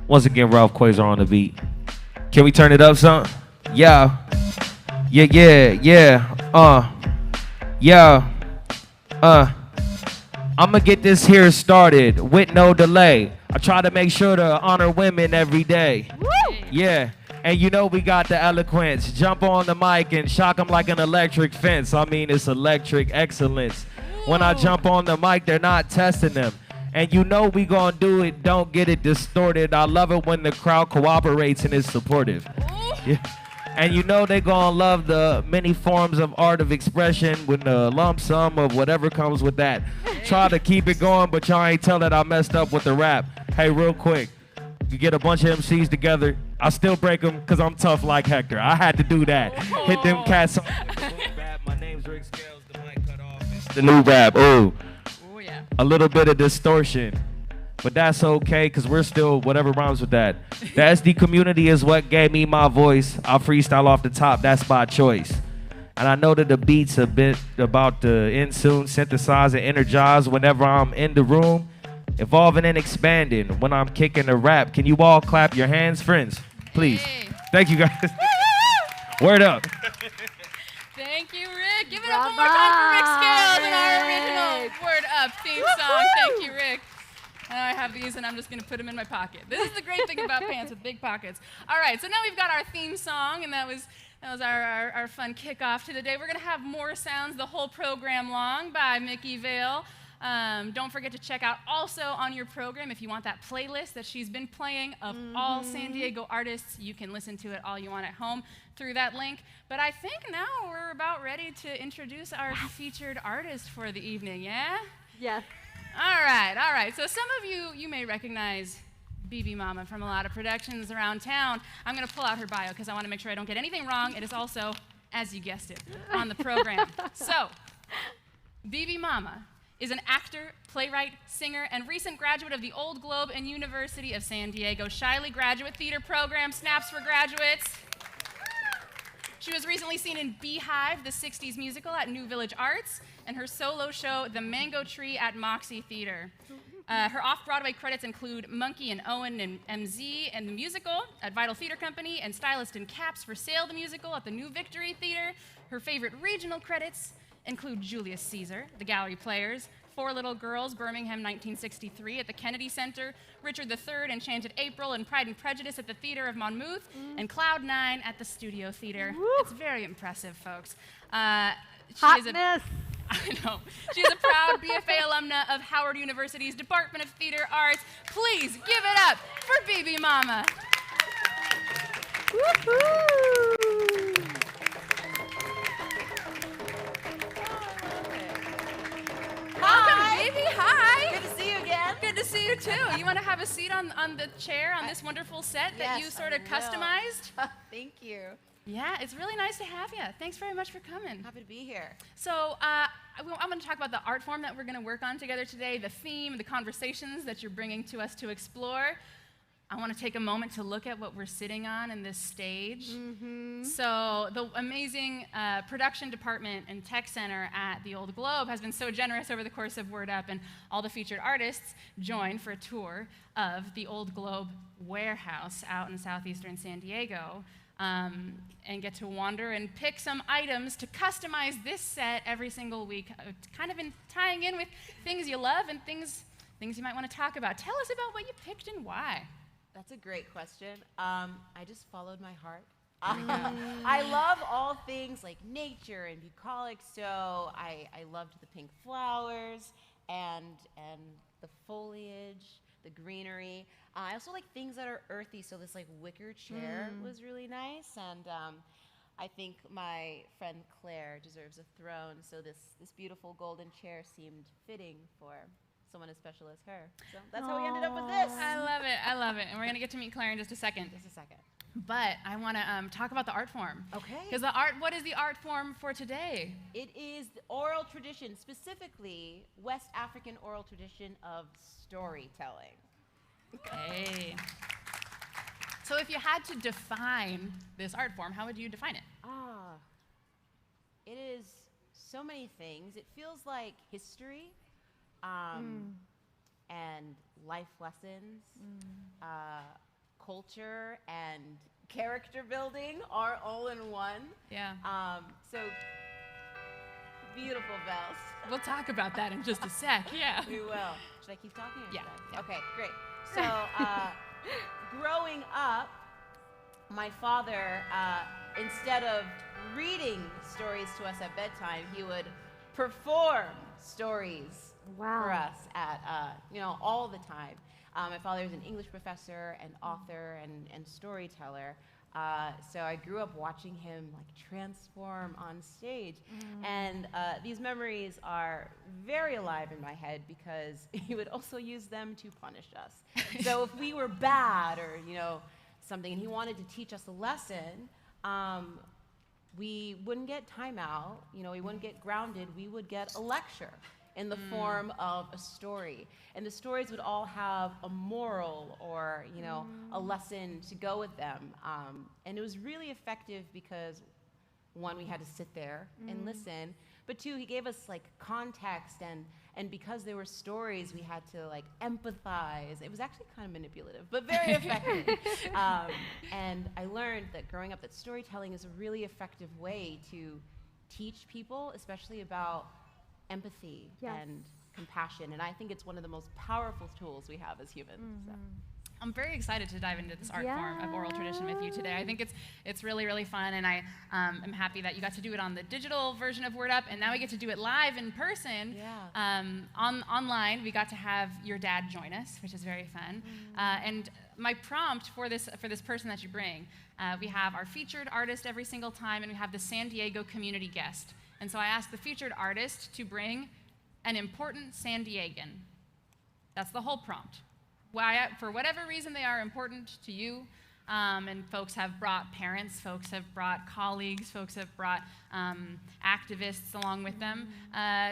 Once again, Ralph Quasar on the beat. Can we turn it up, son? Yeah. I'ma get this here started with no delay. I try to make sure to honor women every day. Woo! Yeah. And we got the eloquence. Jump on the mic and shock them like an electric fence. I mean, it's electric excellence. When I jump on the mic, they're not testing them. And we gonna do it, don't get it distorted. I love it when the crowd cooperates and is supportive. Yeah. And they gonna love the many forms of art of expression with the lump sum of whatever comes with that. Try to keep it going, but y'all ain't tell that I messed up with the rap. Hey, real quick, you get a bunch of MCs together, I still break them because I'm tough like Hector. I had to do that. Hit them cats on. My name's Ric Scales, the mic cut off. It's the new rap, ooh. Oh, yeah. A little bit of distortion. But that's okay, because we're still whatever rhymes with that. The SD community is what gave me my voice. I'll freestyle off the top, that's by choice. And I know that the beat's a bit about to end soon, synthesize and energize whenever I'm in the room. Evolving and expanding when I'm kicking the rap. Can you all clap your hands, friends? Please. Hey. Thank you, guys. Word up. Thank you, Rick. Give it up one more time for Ric Scales and our original Word Up theme song. Thank you, Rick. Now I have these, and I'm just going to put them in my pocket. This is the great thing about pants with big pockets. All right, so now we've got our theme song, and that was our fun kickoff to the day. We're going to have more sounds the whole program long by Miki Vale. Don't forget to check out also on your program, if you want that playlist that she's been playing of all San Diego artists, you can listen to it all you want at home through that link. But I think now we're about ready to introduce our featured artist for the evening, yeah? Yes. All right. So some of you may recognize Bibi Mama from a lot of productions around town. I'm going to pull out her bio because I want to make sure I don't get anything wrong. It is also, as you guessed it, on the program. So, Bibi Mama is an actor, playwright, singer, and recent graduate of the Old Globe and University of San Diego Shiley Graduate Theater Program. Snaps for graduates. She was recently seen in Beehive, the 60s musical at New Village Arts, and her solo show, The Mango Tree at Moxie Theater. Her off-Broadway credits include Monkey and Owen and MZ and the musical at Vital Theater Company, and Stylist in Caps for Sale the musical at the New Victory Theater. Her favorite regional credits include Julius Caesar, The Gallery Players, Four Little Girls, Birmingham 1963 at the Kennedy Center, Richard III, Enchanted April, and Pride and Prejudice at the Theater of Monmouth, and Cloud 9 at the Studio Theater. Woo. It's very impressive, folks. Hotness. I know. She's a proud BFA alumna of Howard University's Department of Theater Arts. Please give it up for Bibi Mama. Woohoo! Welcome, Bibi. Hi. Good to see you again. Good to see you too. You want to have a seat on the chair on this wonderful set that you sort of customized? Thank you. Yeah, it's really nice to have you. Thanks very much for coming. Happy to be here. So I'm going to talk about the art form that we're going to work on together today, the theme, the conversations that you're bringing to us to explore. I want to take a moment to look at what we're sitting on in this stage. So the amazing production department and tech center at the Old Globe has been so generous over the course of Word Up, and all the featured artists joined for a tour of the Old Globe warehouse out in southeastern San Diego. And get to wander and pick some items to customize this set every single week, kind of tying in with things you love and things you might want to talk about. Tell us about what you picked and why. That's a great question. I just followed my heart. I love all things like nature and bucolic, so I loved the pink flowers and the foliage, the greenery. I also like things that are earthy, so this like wicker chair was really nice, and I think my friend Claire deserves a throne, so this beautiful golden chair seemed fitting for someone as special as her. So that's how we ended up with this. I love it, I love it. And we're gonna get to meet Claire in just a second. But I wanna talk about the art form. Okay. Because what is the art form for today? It is the oral tradition, specifically West African oral tradition of storytelling. Okay. So if you had to define this art form, how would you define it? It is so many things. It feels like history, and life lessons, culture, and character building are all in one. Yeah. So beautiful, Vale. We'll talk about that in just a sec. Yeah. We will. Should I keep talking? Or Yeah. should I? Okay, great. So, growing up, my father, instead of reading stories to us at bedtime, he would perform stories for us at, all the time. My father is an English professor and author and storyteller. So I grew up watching him like transform on stage, and these memories are very alive in my head because he would also use them to punish us. So if we were bad or something, and he wanted to teach us a lesson, we wouldn't get time out. We wouldn't get grounded. We would get a lecture in the form of a story. And the stories would all have a moral or, a lesson to go with them. And it was really effective because, one, we had to sit there and listen, but two, he gave us like context, and because there were stories, we had to like empathize. It was actually kind of manipulative, but very effective. And I learned that growing up that storytelling is a really effective way to teach people, especially about empathy and compassion, and I think it's one of the most powerful tools we have as humans. So. I'm very excited to dive into this art form of oral tradition with you today. I think it's really, really fun, and I am happy that you got to do it on the digital version of Word Up, and now we get to do it live in person. Online, we got to have your dad join us, which is very fun. And my prompt for this person that you bring, we have our featured artist every single time, and we have the San Diego community guest. And so I asked the featured artist to bring an important San Diegan. That's the whole prompt. Why, for whatever reason they are important to you, and folks have brought parents, folks have brought colleagues, folks have brought activists along with them.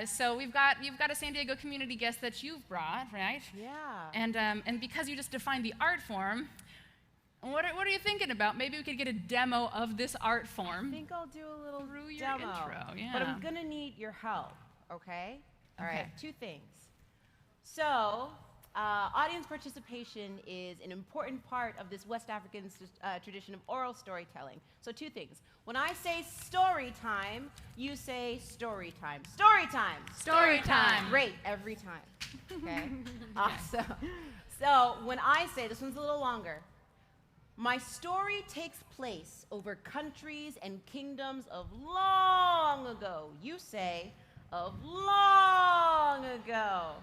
So you've got a San Diego community guest that you've brought, right? Yeah. And because you just defined the art form, what are you thinking about? Maybe we could get a demo of this art form. I think I'll do a little through your demo. intro. Yeah. But I'm gonna need your help, okay? All right, two things. So, audience participation is an important part of this West African tradition of oral storytelling. So 2 things. When I say story time, you say story time. Story time. Story time. Great, every time. Okay? Awesome. So when I say, this one's a little longer, my story takes place over countries and kingdoms of long ago. You say, of long ago.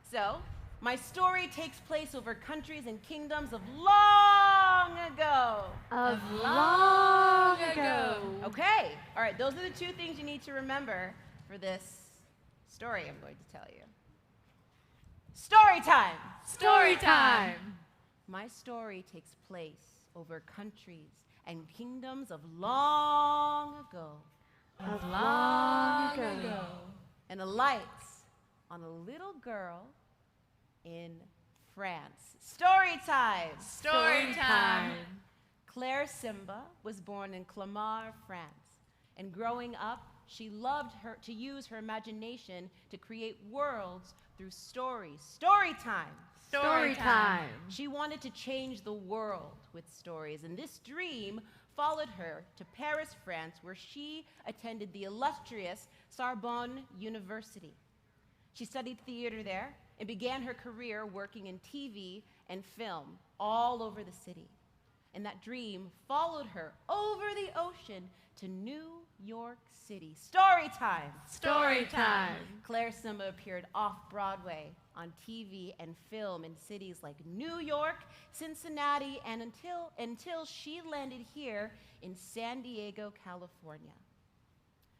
So, my story takes place over countries and kingdoms of long ago. Of long ago. Okay, all right, those are the 2 things you need to remember for this story I'm going to tell you. Story time. Story time. My story takes place over countries and kingdoms of long ago. Of long ago. And alights on a little girl in France. Story time. Story time. Claire Simba was born in Clamart, France. And growing up, she loved to use her imagination to create worlds through stories. Story time. Story time. She wanted to change the world with stories, and this dream followed her to Paris, France, where she attended the illustrious Sorbonne University. She studied theater there and began her career working in TV and film all over the city. And that dream followed her over the ocean to New York City. Story time. Story time. Claire Simba appeared off-Broadway on TV and film in cities like New York, Cincinnati, and until she landed here in San Diego, California.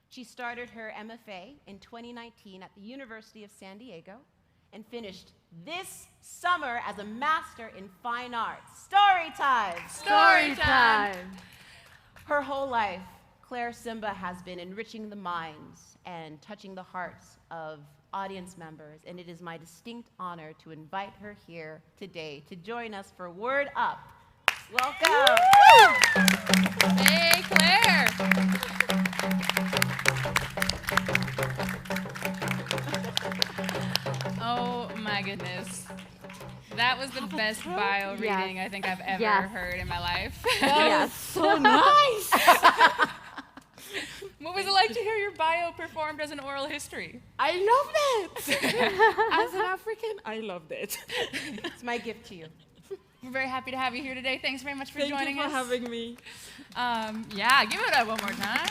She started her MFA in 2019 at the University of San Diego and finished this summer as a Master in Fine Arts. Story time! Story time! Her whole life, Claire Simba has been enriching the minds and touching the hearts of audience members, and it is my distinct honor to invite her here today to join us for Word Up. Welcome! Hey, Claire! Oh my goodness. That was the best bio reading I think I've ever heard in my life. That was so nice. What was it like to hear your bio performed as an oral history? I loved it. As an African, I loved it. It's my gift to you. We're very happy to have you here today. Thanks very much for joining us. Thank you for having me. Yeah, give it up one more time.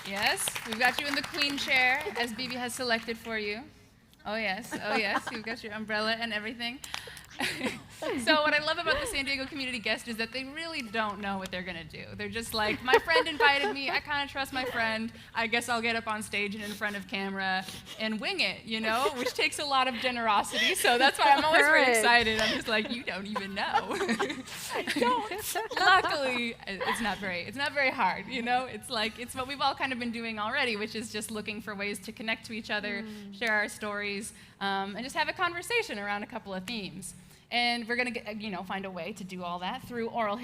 Yes, we've got you in the queen chair, as Bibi has selected for you. Oh yes, you've got your umbrella and everything. So what I love about the San Diego Community Guest is that they really don't know what they're gonna do. They're just like, my friend invited me, I kind of trust my friend, I guess I'll get up on stage and in front of camera and wing it, you know, which takes a lot of generosity, so that's why I'm always very excited. I'm just like, you don't even know. I don't. Luckily, it's not very hard, you know, it's what we've all kind of been doing already, which is just looking for ways to connect to each other, share our stories, and just have a conversation around a couple of themes. And we're going to, find a way to do all that through oral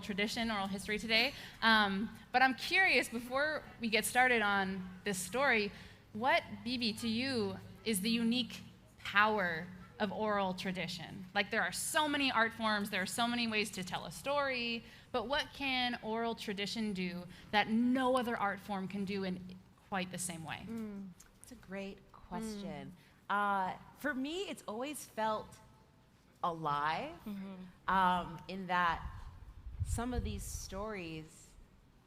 tradition, oral history today. But I'm curious, before we get started on this story, what, Bibi, to you, is the unique power of oral tradition? Like, there are so many art forms, there are so many ways to tell a story, but what can oral tradition do that no other art form can do in quite the same way? That's a great question. For me, it's always felt alive, in that some of these stories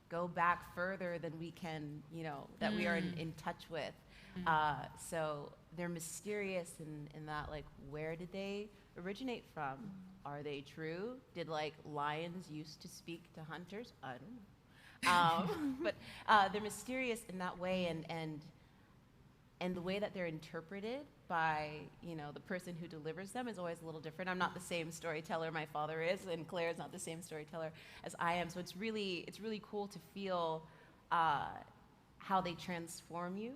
go back further than we can, that we are in touch with. So they're mysterious in that, like, where did they originate from? Are they true? Did, like, lions used to speak to hunters? I don't know. But they're mysterious in that way, and the way that they're interpreted by, the person who delivers them is always a little different. I'm not the same storyteller my father is, and Claire is not the same storyteller as I am. So it's really cool to feel how they transform you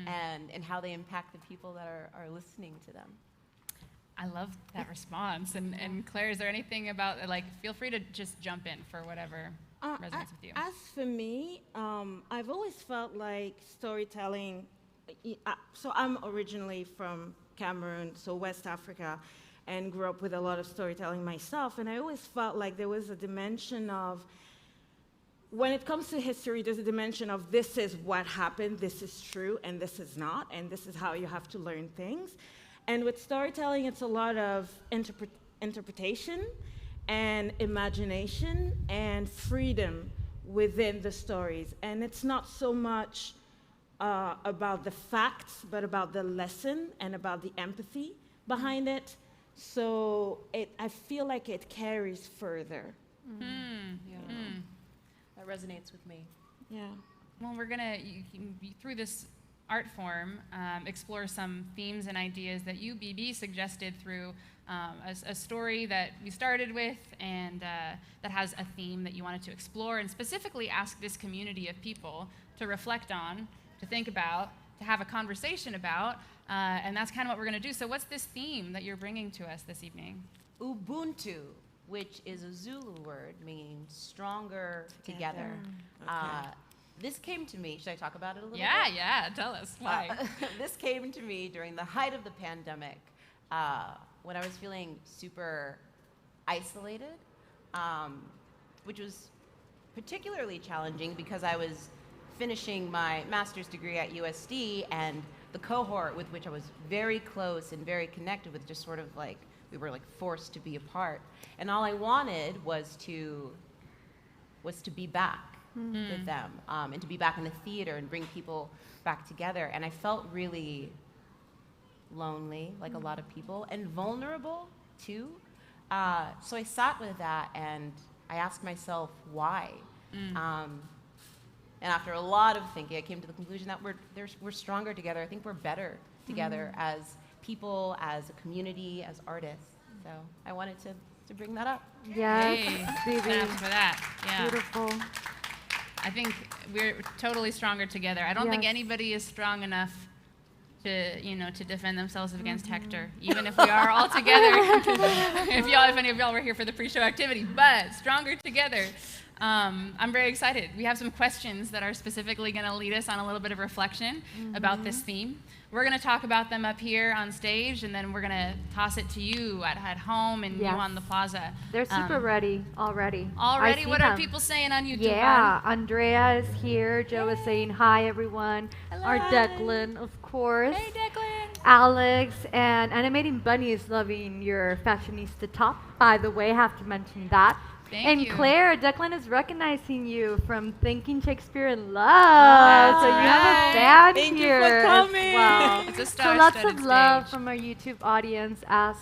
and how they impact the people that are listening to them. I love that response. And Claire, is there anything about, feel free to just jump in for whatever resonates with you. As for me, I've always felt like storytelling. So I'm originally from Cameroon, so West Africa, and grew up with a lot of storytelling myself. And I always felt like there was a dimension of, when it comes to history, there's a dimension of this is what happened, this is true, and this is not, and this is how you have to learn things. And with storytelling, it's a lot of interpretation and imagination and freedom within the stories. And it's not so much about the facts, but about the lesson and about the empathy behind it. So I feel like it carries further. That resonates with me. Yeah. Well, we're gonna, through this art form, explore some themes and ideas that you, Bibi, suggested through a story that we started with and that has a theme that you wanted to explore and specifically ask this community of people to reflect on, to think about, to have a conversation about, and that's kind of what we're gonna do. So what's this theme that you're bringing to us this evening? Ubuntu, which is a Zulu word meaning stronger together. This came to me, should I talk about it a little bit? Yeah, tell us why. This came to me during the height of the pandemic, when I was feeling super isolated, which was particularly challenging because I was finishing my master's degree at USD, and the cohort with which I was very close and very connected with just sort of like, we were like forced to be apart. And all I wanted was to be back with them, and to be back in the theater and bring people back together. And I felt really lonely, like a lot of people, and vulnerable too. So I sat with that and I asked myself why. And after a lot of thinking, I came to the conclusion that we're stronger together. I think we're better together as people, as a community, as artists. So I wanted to bring that up. Yes, Bibi. Thanks for that. Yeah. Beautiful. I think we're totally stronger together. I don't think anybody is strong enough to defend themselves against Hector, even if we are all together. if any of y'all were here for the pre-show activity, but stronger together. I'm very excited. We have some questions that are specifically going to lead us on a little bit of reflection about this theme. We're going to talk about them up here on stage, and then we're going to toss it to you at home and you on the plaza. They're super ready already. Already? What are people saying on YouTube? Yeah, Andrea is here. Joe is saying hi, everyone. Hello. Our Declan, of course. Hey, Declan. Alex and Animating Bunny is loving your fashionista top. By the way, have to mention that. Thank you. Claire, Declan is recognizing you from Thinking Shakespeare in Love. So you have a band Thank here you for coming. as well. It's a So lots of stage. love from our YouTube audience as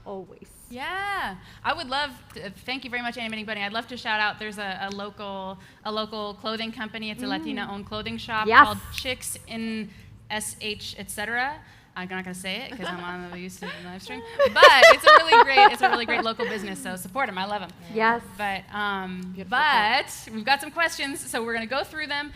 always. Yeah, I would love to, thank you very much, Animating Bunny. I'd love to shout out, there's a local clothing company. It's a Latina-owned clothing shop called Chicks in SH, etc. I'm not gonna say it because I'm on the YouTube live stream, but it's a really great local business. So support them. I love them. Yes. But we've got some questions, so we're gonna go through them.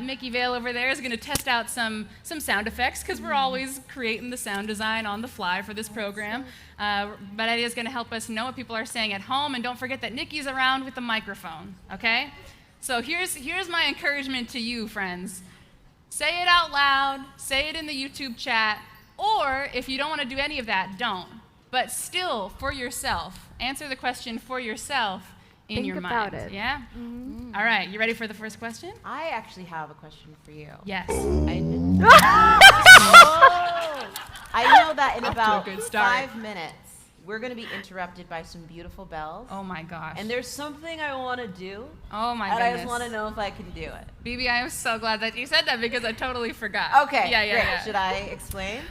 Miki Vale over there is gonna test out some sound effects because we're always creating the sound design on the fly for this program. But Eddie is gonna help us know what people are saying at home, and don't forget that Nikki's around with the microphone. Okay? So here's my encouragement to you, friends. Say it out loud. Say it in the YouTube chat. Or if you don't want to do any of that, don't. But still, for yourself, answer the question for yourself in your mind. Think about it. Yeah? All right, you ready for the first question? I actually have a question for you. Yes. I know that in about 5 minutes, we're going to be interrupted by some beautiful bells. Oh my gosh. And there's something I want to do. Oh my goodness. goodness. I just want to know if I can do it. Bibi, I am so glad that you said that because I totally forgot. Okay, Yeah. great. Should I explain?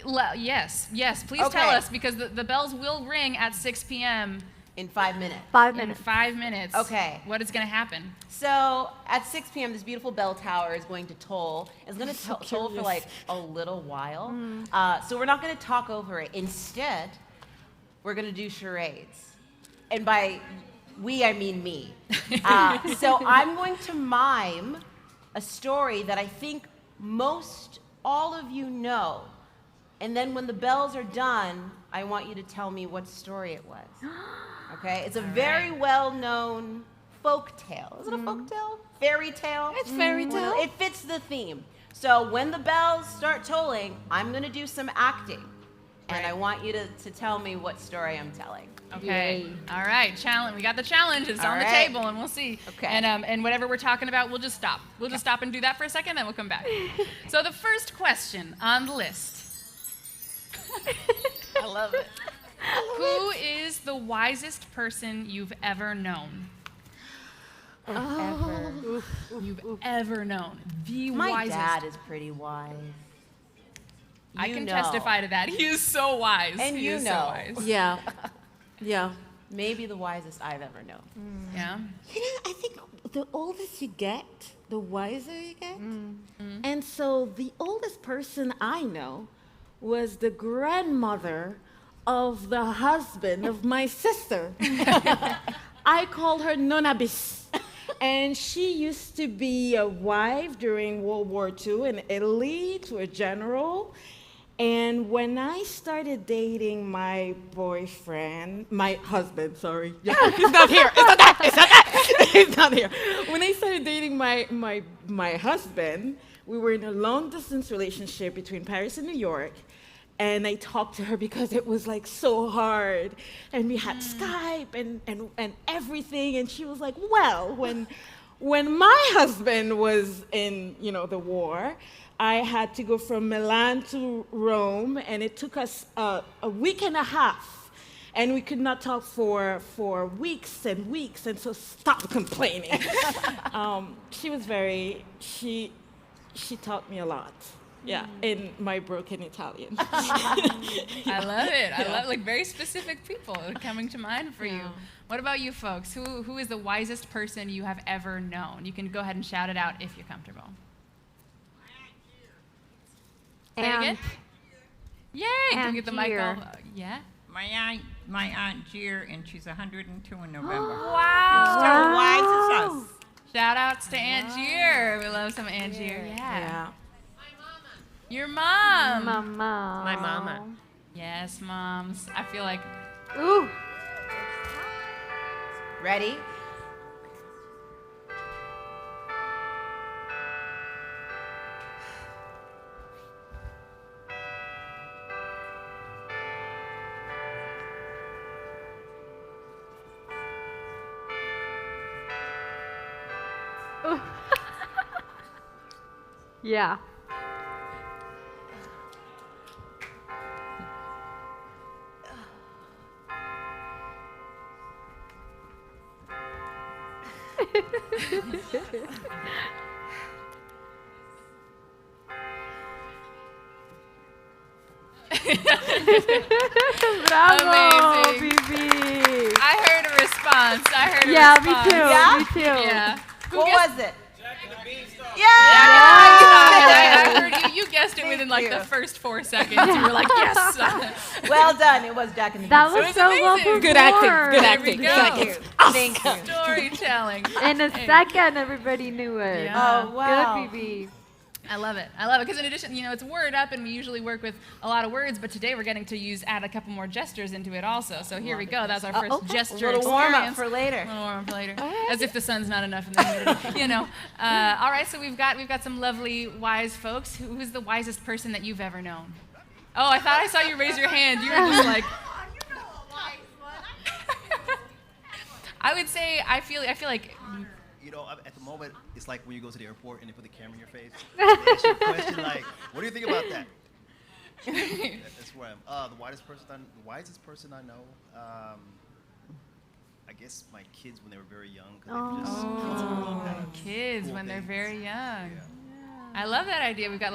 Yes. Please tell us because the bells will ring at 6 p.m. In 5 minutes. 5 minutes. In 5 minutes. Okay. What is going to happen? So at 6 p.m., this beautiful bell tower is going to toll. It's going to toll for like a little while. So we're not going to talk over it. Instead, we're going to do charades. And by we, I mean me. So I'm going to mime a story that I think most all of you know. And then when the bells are done, I want you to tell me what story it was. Okay? It's a very well-known folk tale. Is it a folk tale? Fairy tale? It's fairy tale. It fits the theme. So when the bells start tolling, I'm going to do some acting. And I want you to tell me what story I'm telling. Okay. All right. Challenge. We got the challenge. It's on the table, and we'll see. Okay. And whatever we're talking about, we'll just stop. We'll just stop and do that for a second, then we'll come back. So the first question on the list. I love it. Who is the wisest person you've ever known? You've ever known. The My wisest. dad is pretty wise. I can testify to that. He is so wise. And he you is know. So wise. Yeah. Yeah. Maybe the wisest I've ever known. Yeah. You know, I think the oldest you get, the wiser you get. And so the oldest person I know was the grandmother of the husband of my sister. I call her Nonabis. And she used to be a wife during World War II in Italy to a general. And when I started dating my boyfriend, my husband, sorry. Yeah, he's not here. It's not that. It's not that. He's not here. When I started dating my husband, we were in a long distance relationship between Paris and New York. And I talked to her because it was like so hard. And we had Skype and everything. And she was like, well, when my husband was in, the war, I had to go from Milan to Rome, and it took us a week and a half. And we could not talk for weeks and weeks, and so stop complaining. She was she taught me a lot. Yeah, in my broken Italian. I love it. I love very specific people coming to mind for you. What about you folks? Who is the wisest person you have ever known? You can go ahead and shout it out if you're comfortable. Say it again. Yay! Can we get the mic off? Yeah. My aunt Jeer, and she's 102 in November. Wow. So wise as us. Shout outs to Aunt Jeer. We love some Aunt Jeer. Yeah. Your mom. Mama. My mama. Yes, moms. I feel like. Ooh. Ready? Yeah. Bravo, Amazing. Bibi. I heard a response. Yeah, response. me too. Yeah? Me too. Yeah. What was it? Yeah! I heard you guessed it within like the first 4 seconds. You were like, yes. Well done. It was Jack and the That Beanstalk. was so well performed. Good acting. Good There acting. we go. Thank you. Storytelling. In a second, everybody knew it. Yeah. Oh, wow. Good, Bibi. I love it. I love it because in addition, it's word up, and we usually work with a lot of words, but today we're getting to add a couple more gestures into it also. So here we go. That's our first gesture A little warm up experience. for later. A little warm up for later. As if the sun's not enough in the humidity. All right, so we've got some lovely wise folks. Who's the wisest person that you've ever known? Oh, I thought I saw you raise your hand. You were just like. I would say I feel like. At the moment, it's like when you go to the airport and they put the camera in your face. They ask you a question like, what do you think about that? That's where I'm. The wisest person I know, I guess my kids when they were very young. Kids when they're very young. Yeah. I love that idea. We've got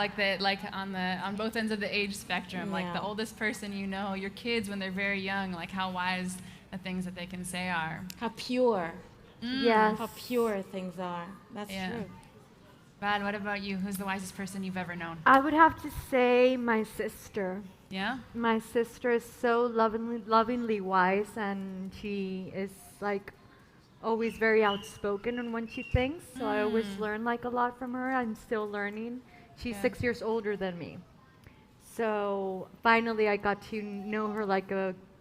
on both ends of the age spectrum, like the oldest person your kids when they're very young, like how wise the things that they can say are. How pure. Yes. How pure things are. That's true. Vale, what about you? Who's the wisest person you've ever known? I would have to say my sister. Yeah? My sister is so lovingly wise, and she is always very outspoken in when she thinks. So I always learn a lot from her. I'm still learning. She's 6 years older than me. So finally I got to know her like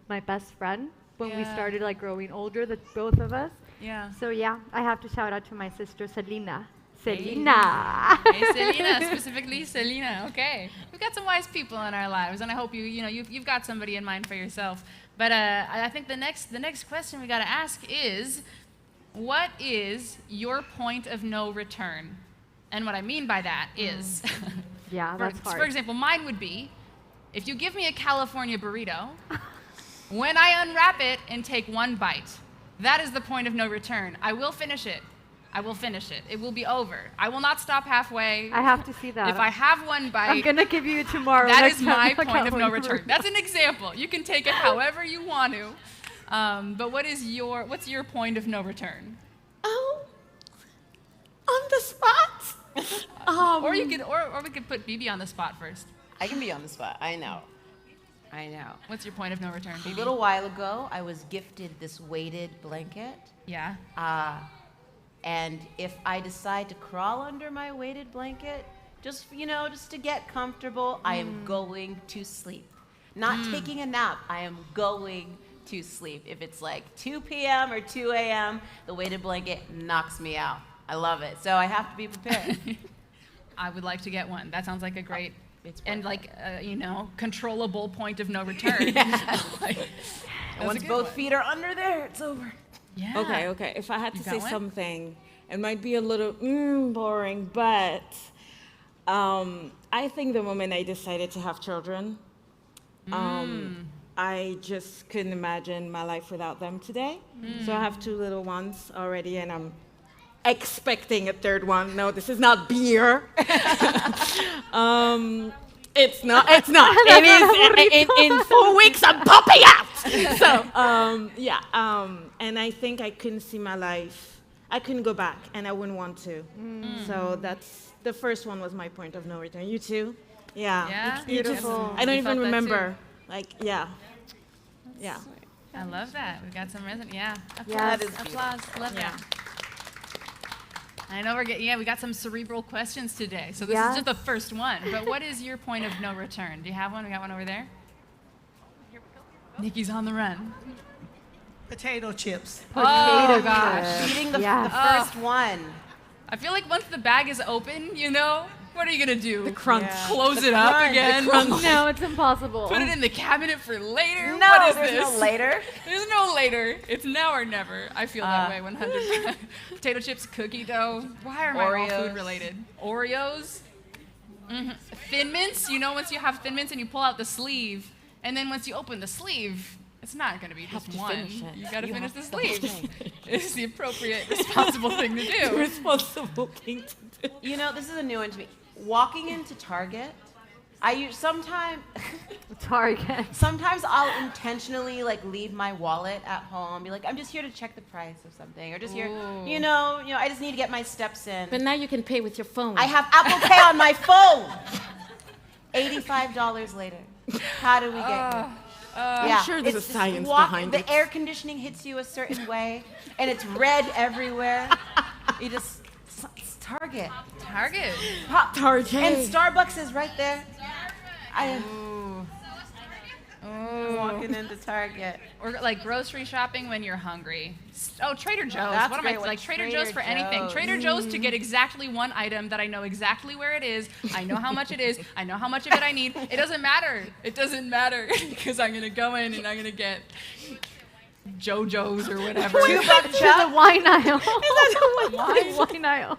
my best friend when we started growing older, the both of us. Yeah. So yeah, I have to shout out to my sister Selena. Selena. Hey, Selena, specifically Selena. Okay, we've got some wise people in our lives, and I hope you've got somebody in mind for yourself. But I think the next question we got to ask is, what is your point of no return? And what I mean by that is, yeah, that's hard. For example, mine would be, if you give me a California burrito, when I unwrap it and take one bite, that is the point of no return. I will finish it. I will finish it. It will be over. I will not stop halfway. I have to see that. If I have one bite, I'm gonna give you tomorrow. That next is my time point of no California return. burrito. That's an example. You can take it however you want to. But what's your point of no return? Oh, on the spot. Or we could put Bibi on the spot first. I can be on the spot. I know. What's your point of no return, A Bibi? little while ago, I was gifted this weighted blanket. Yeah. And if I decide to crawl under my weighted blanket, just to get comfortable, I am going to sleep. Not taking a nap. I am going to sleep. If it's like 2 p.m. or 2 a.m., the weighted blanket knocks me out. I love it. So I have to be prepared. I would like to get one. That sounds like a great controllable point of no return. Once both feet are under there, it's over. Yeah. Okay. If I had to You say got one? something, it might be a little boring, but I think the moment I decided to have children, I just couldn't imagine my life without them today. So I have 2 little ones already, and I'm expecting a 3rd one. No, this is not beer. It's not. It is. In 4 weeks, I'm popping out. So, and I think I couldn't see my life. I couldn't go back, and I wouldn't want to. So that's the first one was my point of no return. You too? Yeah. Yeah. It's beautiful. I don't You even felt that remember. too? Yeah. I love that. We got some resonance. Yeah. Yes. Applause. Love that. I know we got some cerebral questions today. So this is just the first one. But what is your point of no return? Do you have one? We got one over there. Nikki's on the run. Potato chips. Oh gosh. Eating the first one. I feel like once the bag is open, what are you gonna do? The crunch. Close The it up crunch. again? No, it's impossible. Put it in the cabinet for later? No, What is there's this? no later. There's no later. It's now or never. I feel that way 100%. Potato chips, cookie dough. Why are my all food related? Oreos? Thin Mints? Once you have Thin Mints and you pull out the sleeve, and then once you open the sleeve, it's not going to be just one. You got to finish the sleeve. It's the appropriate, responsible thing to do. The responsible thing to do. This is a new one to me. Walking into Target, sometimes I'll intentionally leave my wallet at home. Be like, I'm just here to check the price of something, or just here, I just need to get my steps in. But now you can pay with your phone. I have Apple Pay on my phone. $85 later. How do we get here? I'm sure there's a science behind it. The air conditioning hits you a certain way, and it's red everywhere. It's Target. Target. Target. And Starbucks is right there. Walking into Target. Or grocery shopping when you're hungry. Oh, Trader Joe's. That's what am I great, like? Trader Joe's for anything. Trader Joe's to get exactly one item that I know exactly where it is. I know how much it is. I know how much of it I need. It doesn't matter. It doesn't matter because I'm gonna go in and I'm gonna get JoJo's or whatever. To the wine aisle. Wine aisle.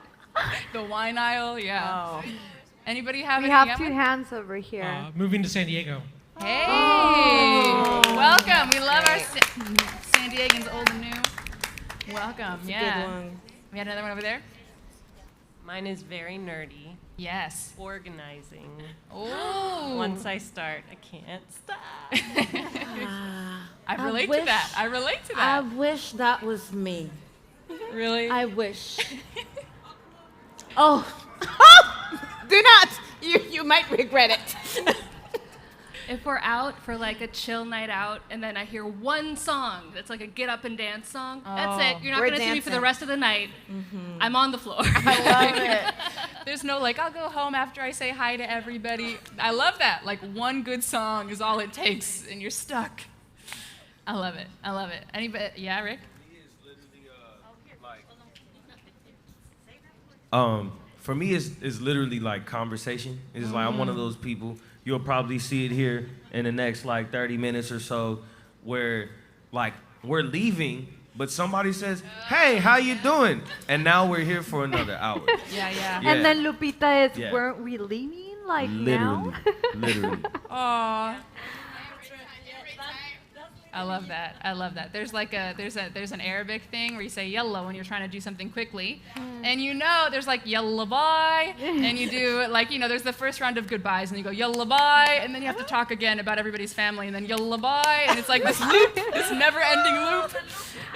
The wine aisle, yeah. Oh. Anybody have We any? have 2 hands over here. Moving to San Diego. Hey! Welcome. We love our San Diegans, old and new. Welcome. That's a good one. We had another one over there. Mine is very nerdy. Yes. Organizing. Oh. Once I start, I can't stop. I relate to that. I relate to that. I wish that was me. Really? I wish. Oh. Do not. You might regret it. If we're out for a chill night out and then I hear one song that's a get up and dance song, that's it. You're not going to see me for the rest of the night. I'm on the floor. I love it. There's no I'll go home after I say hi to everybody. I love that. One good song is all it takes and you're stuck. I love it. I love it. Anybody? Yeah, Rick? For me, it's literally like conversation. It's like I'm one of those people. You'll probably see it here in the next like 30 minutes or so, where like we're leaving, but somebody says, "Hey, how you doing?" And now we're here for another hour. Yeah. And then Lupita is, Yeah. weren't we leaving? Like Literally, now? literally. Aw. I love that. I love that. There's like there's an Arabic thing where you say yalla when you're trying to do something quickly, and there's like yalla bye, and you do like there's the first round of goodbyes, and you go yalla bye, and then you have to talk again about everybody's family, and then yalla bye, and it's like this loop, this never-ending loop.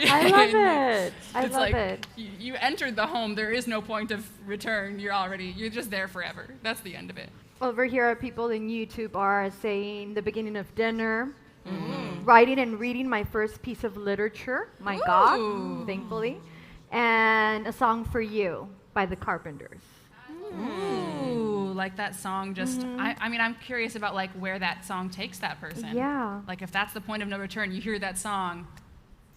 I love it. I It's love like it. you entered the home. There is no point of return. You're just there forever. That's the end of it. Over here, people in YouTube are saying the beginning of dinner. Writing and reading my first piece of literature, my Ooh. God, thankfully, and a song for you by the Carpenters. Ooh, like that song just, I mean, I'm curious about like where that song takes that person. Yeah. Like if that's the point of no return, you hear that song.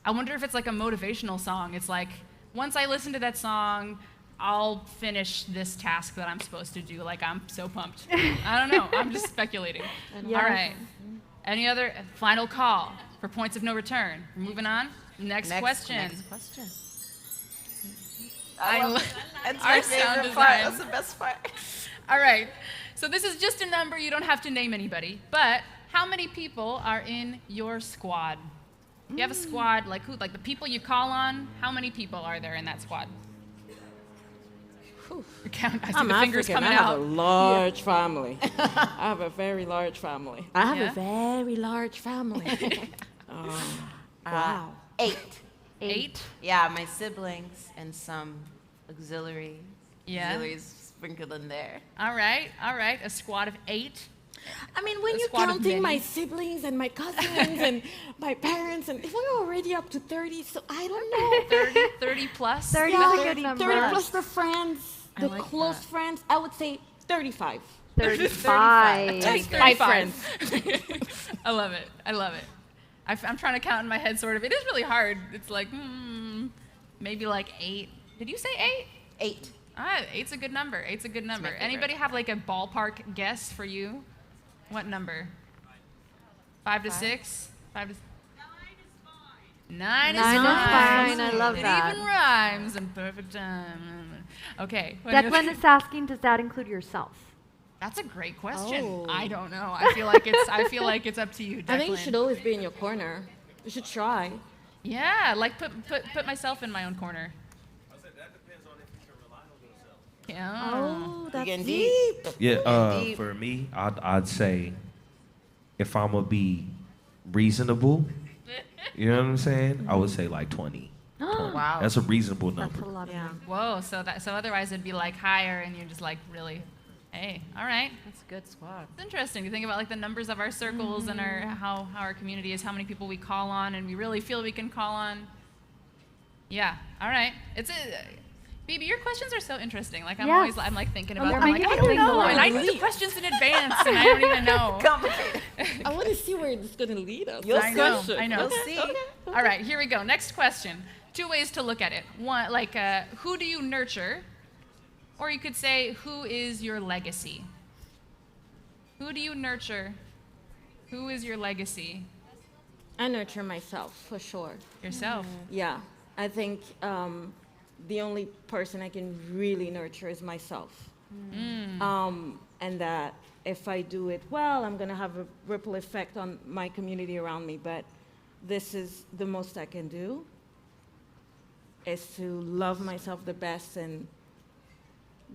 I wonder if it's like a motivational song. It's like, once I listen to that song, I'll finish this task that I'm supposed to do. Like I'm so pumped. I don't know, I'm just speculating. Yes. All right. Any other final call for points of no return? We're moving on. Next question. Next question. That's my favorite part. That's the best part. All right. So this is just a number. You don't have to name anybody. But how many people are in your squad? You have a squad, like who? Like the people you call on. How many people are there in that squad? Count. I see I'm the fingers African. coming I have out. a large family. I have a very large family. I have a very large family. Wow. 8. 8? Yeah, my siblings and some auxiliaries. Yeah. Auxiliaries sprinkled in there. All right. A squad of 8. I mean, when A you're squad of counting my many. siblings and my cousins and my parents, and we're already up to 30, so I don't know. 30 plus? 30 Yeah, is a good number. 30 plus the friends, I the like close that. friends, I would say 35. 35. Like 35 friends. I love it. I'm trying to count in my head, sort of. It is really hard. It's like, maybe like 8. Did you say 8? 8. 8's a good number. 8's a good number. favorite. Anybody have like a ballpark guess for you? What number? 5 to 6? 5 to 9 is fine. 9 is fine. I love that. It even rhymes in perfect time. Okay. Declan is asking, does that include yourself? That's a great question. Oh. I don't know. I feel like it's up to you, Declan. I think you should always be in your corner. You should try. Yeah, like put myself in my own corner. Yeah. Oh, that's getting deep. Yeah, for me, I'd say if I'm gonna be reasonable, you know what I'm saying? I would say like 20. 20. Wow. That's a reasonable That's number. a lot of Yeah. numbers. Whoa. So otherwise it'd be like higher, and you're just like really, hey, all right. That's a good squad. It's interesting to think about like the numbers of our circles and how our community is, how many people we call on, and we really feel we can call on. Yeah. All right. Bibi, your questions are so interesting. Like I'm Yes. I'm like thinking Well, about they're them. Like, I making don't things a know. lot And I need the deep. questions in advance, and I don't even know. Complicated. I want to see where it's going to lead us. You'll I know. see. I know. You'll see. All right, here we go. Next question. 2 ways to look at it. One, like, who do you nurture? Or you could say, who is your legacy? Who do you nurture? Who is your legacy? I nurture myself, for sure. Yourself. Yeah. I think the only person I can really nurture is myself. And that if I do it well, I'm going to have a ripple effect on my community around me. But this is the most I can do, is to love myself the best and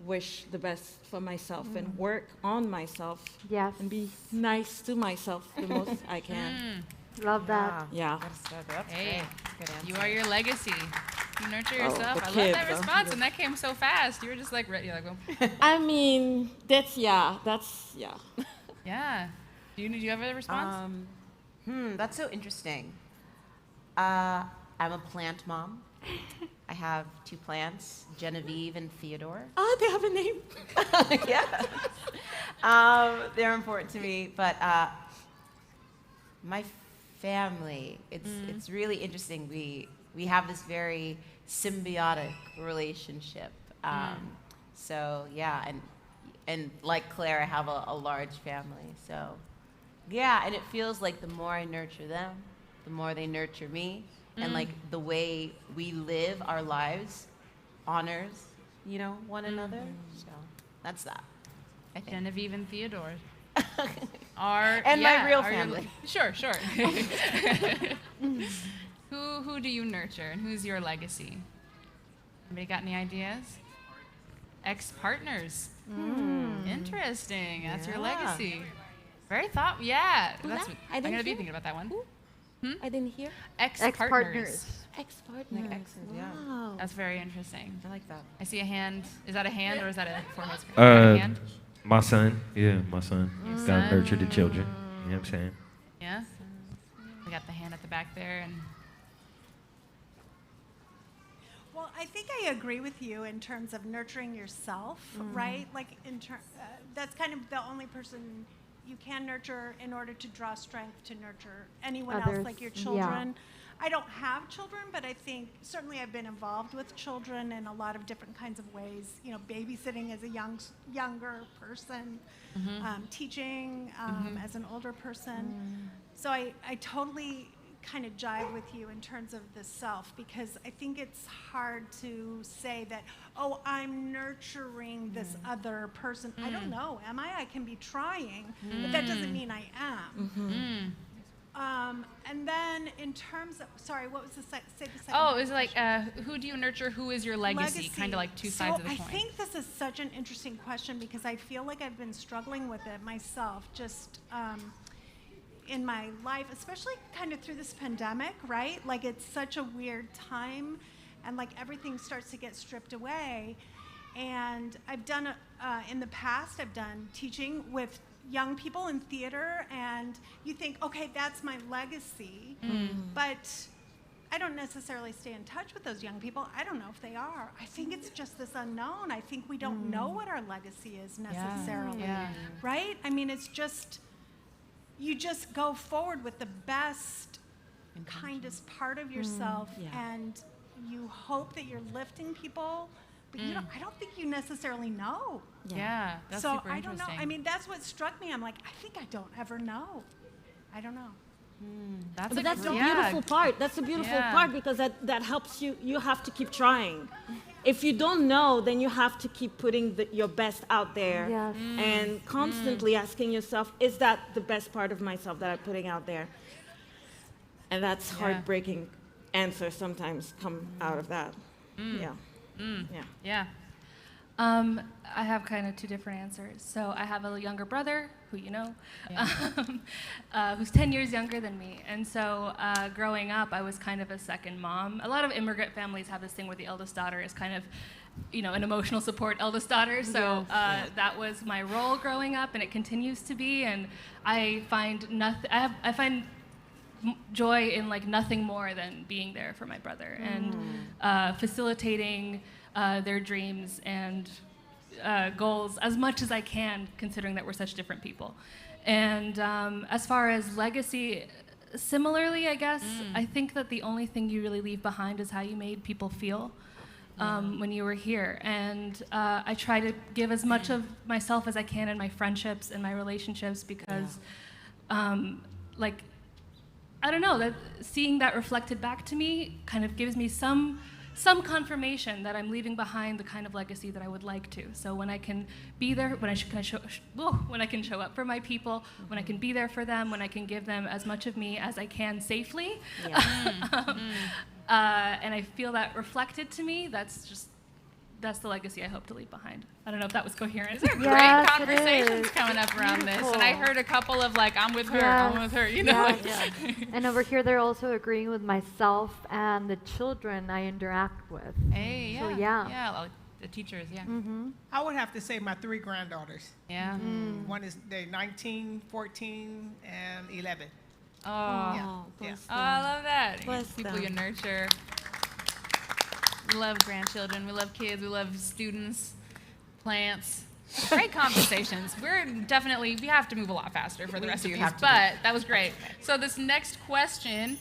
wish the best for myself and work on myself. Yes. And be nice to myself the most I can. Love that. Yeah. That's Hey, great. Good answer. you are your legacy. You nurture yourself. the I love kids, that huh? response, and that came so fast. You were just like ready. Like, well, I mean, that's. Yeah. yeah. Do you have a response? That's so interesting. I'm a plant mom. I have 2 plants, Genevieve and Theodore. Oh, they have a name. Yeah. They're important to me, but my family, it's really interesting. We have this very symbiotic relationship. So yeah, and like Claire, I have a large family. So yeah, and it feels like the more I nurture them, the more they nurture me, and like the way we live our lives honors, one another. So that's that. I think. Genevieve and Theodore. And my real family. Sure. Who do you nurture, and who's your legacy? Anybody got any ideas? Ex-partners. Interesting. That's your legacy. Very thought. Yeah. I'm gonna be thinking about that one. I didn't hear. Ex-partners. Ex-partners. Like exes, yeah. Wow. That's very interesting. I like that. I see a hand. Is that a hand or is that a forehead? A hand? My son. Yeah, my son. Your Gotta son? nurture the children. You know what I'm saying? Yeah. We got the hand at the back there, and Well, I think I agree with you in terms of nurturing yourself, right? Like that's kind of the only person you can nurture in order to draw strength to nurture anyone else, like your children. I don't have children, but I think certainly I've been involved with children in a lot of different kinds of ways. Babysitting as a younger person, teaching as an older person. So I totally kind of jive with you in terms of the self, because I think it's hard to say that, oh, I'm nurturing this other person. I don't know. Am I? I can be trying, but that doesn't mean I am. And then in terms of, sorry, what was the second? Oh, it was like, who do you nurture? Who is your legacy? Kind of like two sides of the coin. I think this is such an interesting question, because I feel like I've been struggling with it myself, just in my life, especially kind of through this pandemic, right? Like it's such a weird time, and like everything starts to get stripped away. And I've done, in the past, I've done teaching with young people in theater, and you think, okay, that's my legacy, but I don't necessarily stay in touch with those young people. I don't know if they are. I think it's just this unknown. I think we don't know what our legacy is necessarily, right? I mean, it's just, you just go forward with the best, kindest part of yourself, and you hope that you're lifting people, but I don't think you necessarily know. Yeah, that's so super I don't know. interesting. I mean, that's what struck me. I'm like, I think I don't ever know. I don't know. But that's the beautiful part. That's the beautiful part, because that helps you. You have to keep trying. If you don't know, then you have to keep putting your best out there, and constantly asking yourself, is that the best part of myself that I'm putting out there? And that's heartbreaking answers sometimes come out of that. I have kind of two different answers. So I have a younger brother, who you know, who's 10 years younger than me. And so growing up, I was kind of a second mom. A lot of immigrant families have this thing where the eldest daughter is kind of, an emotional support eldest daughter. So that was my role growing up, and it continues to be. And I find I find joy in like nothing more than being there for my brother and facilitating their dreams and goals as much as I can, considering that we're such different people. And as far as legacy, similarly, I guess, I think that the only thing you really leave behind is how you made people feel when you were here. And I try to give as much of myself as I can in my friendships and my relationships, because I don't know, that seeing that reflected back to me kind of gives me some confirmation that I'm leaving behind the kind of legacy that I would like to. So when I can be there, when I can show up for my people, when I can be there for them, when I can give them as much of me as I can safely, and I feel that reflected to me, that's the legacy I hope to leave behind. I don't know if that was coherent. These are great conversations coming up around this. And I heard a couple of I'm with her, I'm with her, And over here, they're also agreeing with myself and the children I interact with. Hey, So, well, the teachers, I would have to say my 3 granddaughters. Yeah. One is they're 19, 14, and 11. Oh, I love that. Bless People them. you nurture. We love grandchildren. We love kids. We love students, plants. Great conversations. We have to move a lot faster for the rest of these, but that was great. So this next question,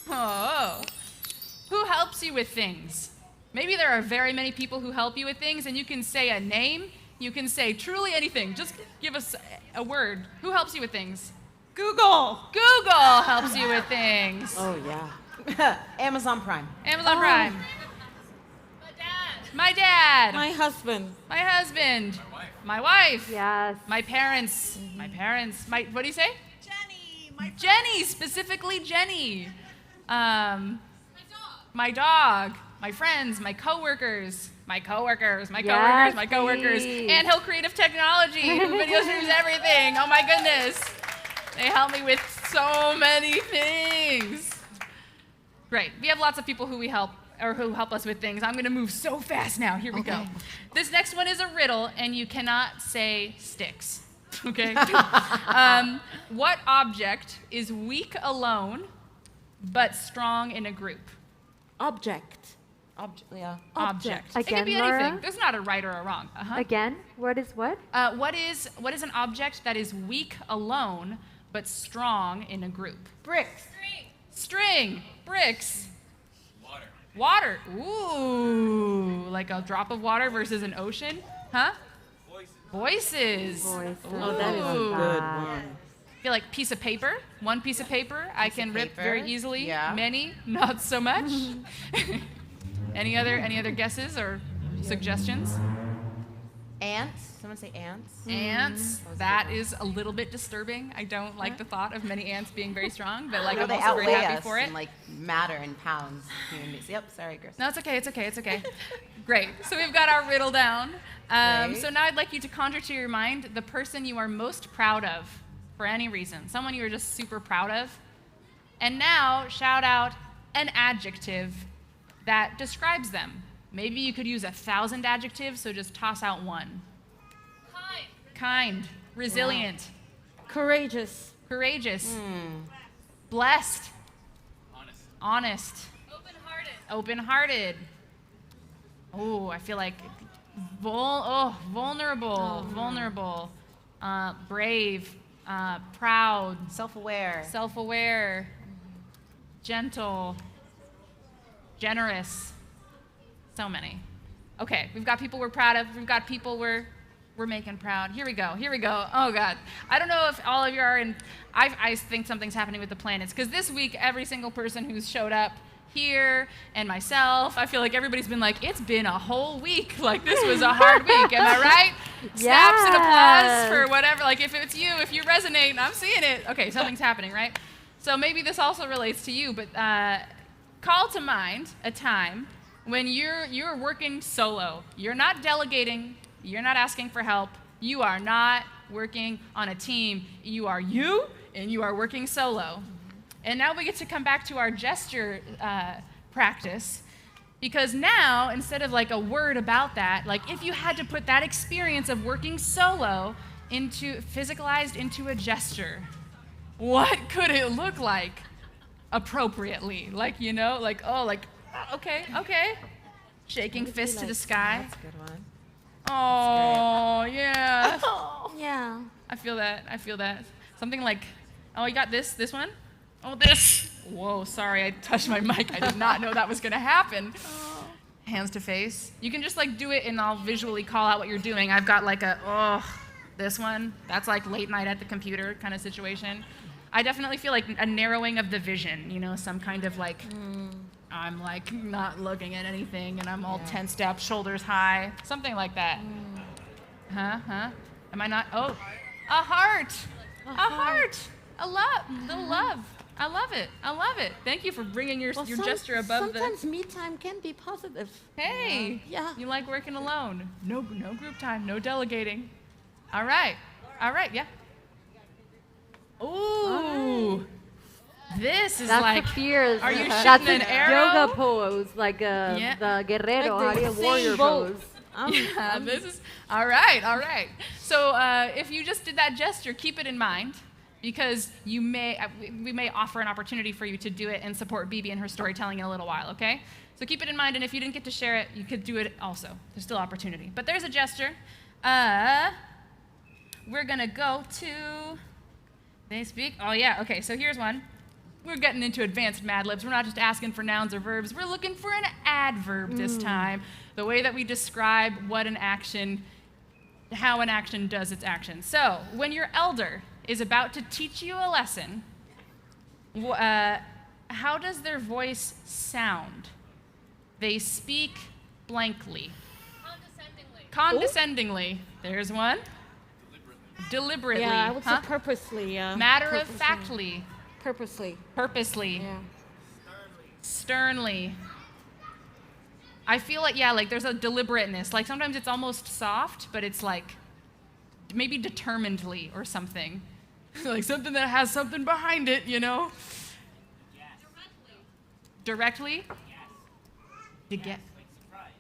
who helps you with things? Maybe there are very many people who help you with things, and you can say a name, you can say truly anything. Just give us a word. Who helps you with things? Google. Google helps you with things. Oh, yeah. Amazon Prime. Amazon Prime. My dad. My husband. My husband. My wife. Yes. My parents. My parents. What do you say? Jenny. Jenny, specifically Jenny. My dog. My friends. My coworkers. My coworkers. Yes, My coworkers. please. And Hill Creative Technology, who video streams everything. Oh my goodness. They help me with so many things. Great. We have lots of people who we help, or who help us with things. I'm going to move so fast now. Here we go. This next one is a riddle, and you cannot say sticks. Okay? What object is weak alone, but strong in a group? Object. Yeah. Object. Again, it can be Laura? anything. There's not a right or a wrong. Again, what is what? What is an object that is weak alone, but strong in a group? Bricks. String. Bricks. Water. Ooh, like a drop of water versus an ocean? Huh? Voices. Oh, that is a good one. I feel like piece of paper. One piece of paper I can rip paper. very easily. Yeah. Many, not so much. Any other guesses or suggestions? Ants. Someone say ants. Ants. That is a little bit disturbing. I don't like the thought of many ants being very strong, but like No, I'm they also very outweigh happy us for it. in, like matter in pounds. Human beings. Yep. Sorry, Chris. No, it's okay. It's okay. It's okay. Great. So we've got our riddle down. Great. So now I'd like you to conjure to your mind the person you are most proud of for any reason, someone you are just super proud of. And now shout out an adjective that describes them. Maybe you could use 1,000 adjectives, so just toss out one. Kind. Resilient. Courageous. Courageous. Blessed. Honest. Open-hearted. Oh, I feel like vulnerable. Vulnerable. Brave. Proud. Self-aware. Gentle. Generous. So many. Okay, we've got people we're proud of. We've got people we're making proud. Here we go. Oh, God. I don't know if all of you are in. I think something's happening with the planets, because this week, every single person who's showed up here and myself, I feel like everybody's been like, it's been a whole week. Like, this was a hard week. Am I right? Snaps and applause for whatever. Like, if it's you, if you resonate, I'm seeing it. Okay, something's happening, right? So maybe this also relates to you, but call to mind a time when you're working solo. You're not delegating. You're not asking for help. You are not working on a team. You are you, and you are working solo. And now we get to come back to our gesture practice, because now, instead of like a word about that, like if you had to put that experience of working solo physicalized into a gesture, what could it look like appropriately? Like, okay. Shaking fist to the sky. That's a good one. Oh, yeah. Oh, yeah. I feel that. Something like, oh, you got this one? Oh, this. Whoa, sorry, I touched my mic. I did not know that was going to happen. Hands to face. You can just like do it and I'll visually call out what you're doing. I've got like this one. That's like late night at the computer kind of situation. I definitely feel like a narrowing of the vision, some kind of like, I'm like not looking at anything and I'm all tensed up, shoulders high, something like that. Am I not? Oh, a heart. A heart. A little love. I love it. Thank you for bringing your gesture above sometimes me time can be positive. Hey, yeah. You like working alone. No group time, no delegating. All right, yeah. Ooh. This is that's like, the fears. are you that's shooting an arrow? Yoga pose, like the guerrero, Like the warrior pose. Yeah, this is, all right. So if you just did that gesture, keep it in mind, because we may offer an opportunity for you to do it and support Bibi and her storytelling in a little while, okay? So keep it in mind, and if you didn't get to share it, you could do it also. There's still opportunity. But there's a gesture. We're gonna go to, they speak? Oh yeah, okay, so here's one. we're getting into advanced Mad Libs. We're not just asking for nouns or verbs. We're looking for an adverb this time. The way that we describe what an action, how an action does its action. So, when your elder is about to teach you a lesson, how does their voice sound? They speak blankly. Condescendingly. There's one. Deliberately. Yeah, I would say purposely. Yeah. Matter-of-factly. Purposely. Purposely. Yeah. Sternly. I feel like, yeah, like there's a deliberateness. Like sometimes it's almost soft, but it's like maybe determinedly or something. Like something that has something behind it, you know? Directly? Yes.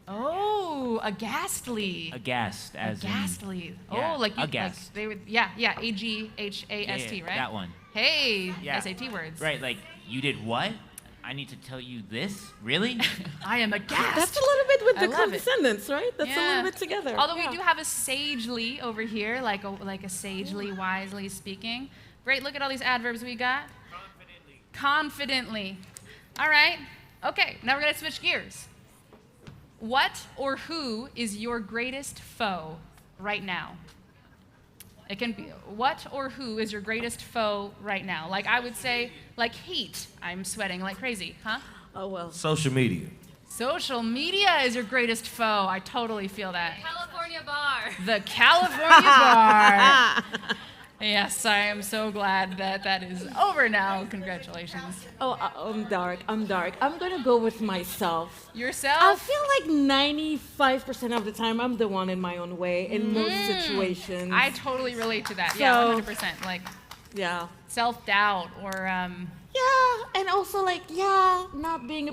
Oh, aghastly. Aghast, as Aghastly. Yeah, Oh, like you, aghast. like they would, yeah, A-G-H-A-S-T, Yeah, right? that one. Hey, Yeah. SAT words. Right, like, you did what? I need to tell you this? Really? I am aghast. That's a little bit with I the love it. condescendence, right? That's a Yeah. little bit together. Although Yeah. we do have a sagely over here, like a sagely, wisely speaking. Great, look at all these adverbs we got. Confidently. All right. Okay, now we're going to switch gears. What or who is your greatest foe right now? It can be what or who is your greatest foe right now? Like I would say, like heat. I'm sweating like crazy, huh? Oh, well. Social media. Social media is your greatest foe. I totally feel that. California bar. The California bar. Yes, I am so glad that that is over now. Congratulations. Oh, I'm dark. I'm going to go with myself. Yourself? I feel like 95% of the time I'm the one in my own way in most situations. I totally relate to that. So- Yeah, 100%. Like, yeah. Self-doubt or Yeah, and also like not being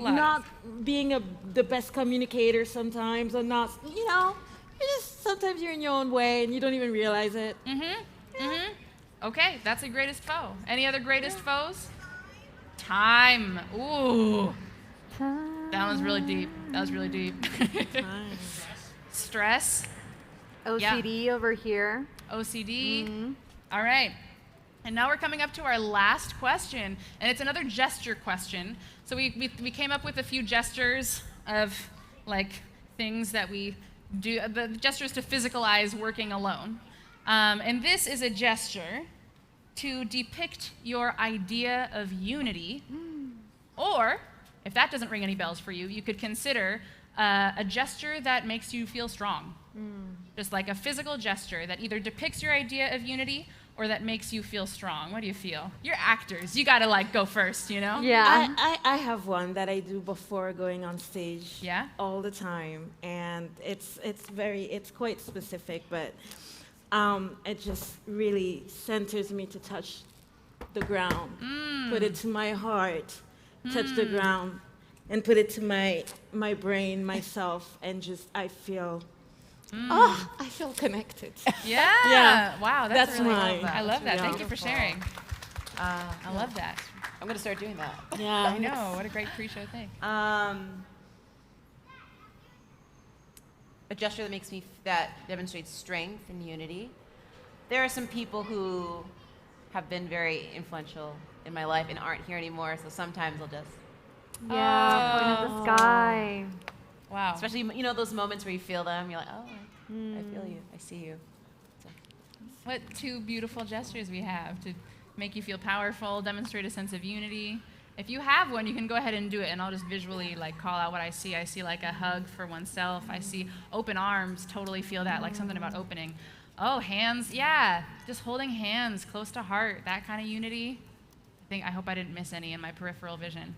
the best communicator sometimes, or not, you know, you just sometimes you're in your own way and you don't even realize it. Okay, that's a greatest foe. Any other greatest foes? Time. Ooh. That was really deep. That was really deep. Stress. OCD over here. OCD. All right. And now we're coming up to our last question, and it's another gesture question. So we came up with a few gestures of like things that we do, the gestures to physicalize working alone. And this is a gesture to depict your idea of unity, or if that doesn't ring any bells for you, you could consider a gesture that makes you feel strong. Just like a physical gesture that either depicts your idea of unity or that makes you feel strong. What do you feel? You're actors. You gotta like go first, you know? Yeah. I have one that I do before going on stage. Yeah? All the time, and it's quite specific, but it just really centers me to touch the ground, put it to my heart, touch the ground, and put it to my brain, myself, and just I feel connected. Yeah. Yeah. Wow, that's really mine. I love that. Yeah. Thank you for sharing. I love that. I'm gonna start doing that. Yeah. I know. What a great pre-show thing. A gesture that demonstrates strength and unity. There are some people who have been very influential in my life and aren't here anymore, so sometimes I'll just point at the sky. Wow. Especially, you know, those moments where you feel them, you're like, oh, I feel you, I see you. So. What two beautiful gestures we have to make you feel powerful, demonstrate a sense of unity. If you have one, you can go ahead and do it, and I'll just visually like call out what I see. I see like a hug for oneself. I see open arms, totally feel that, like something about opening. Oh, hands, yeah, just holding hands close to heart, that kind of unity. I hope I didn't miss any in my peripheral vision.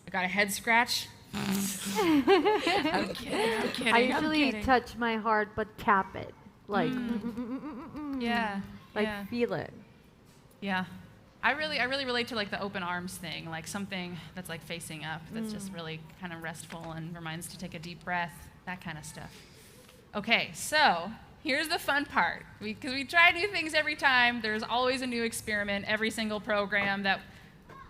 I got a head scratch. I'm kidding. I usually touch my heart, but tap it, like yeah, like yeah. feel it. Yeah, I really relate to like the open arms thing, like something that's like facing up, that's just really kind of restful and reminds to take a deep breath, that kind of stuff. Okay, so here's the fun part, because we try new things every time. There's always a new experiment, every single program that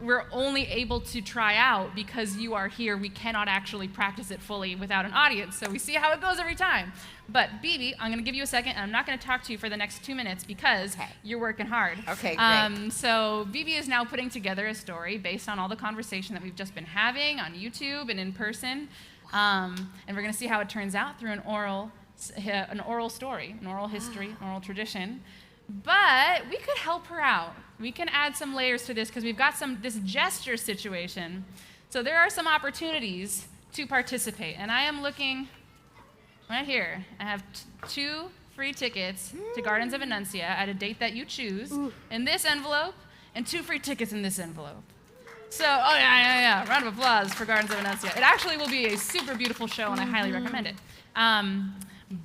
we're only able to try out because you are here. We cannot actually practice it fully without an audience, so we see how it goes every time. But Bibi, I'm going to give you a second, and I'm not going to talk to you for the next 2 minutes because you're working hard. Okay, great. So Bibi is now putting together a story based on all the conversation that we've just been having on YouTube and in person, and we're going to see how it turns out through an oral story, an oral history, an oral tradition. But we could help her out. We can add some layers to this because we've got this gesture situation. So there are some opportunities to participate. And I am looking right here. I have 2 free tickets to Gardens of Annuncia at a date that you choose in this envelope, and 2 free tickets in this envelope. So, yeah. Round of applause for Gardens of Annuncia. It actually will be a super beautiful show, and I highly recommend it.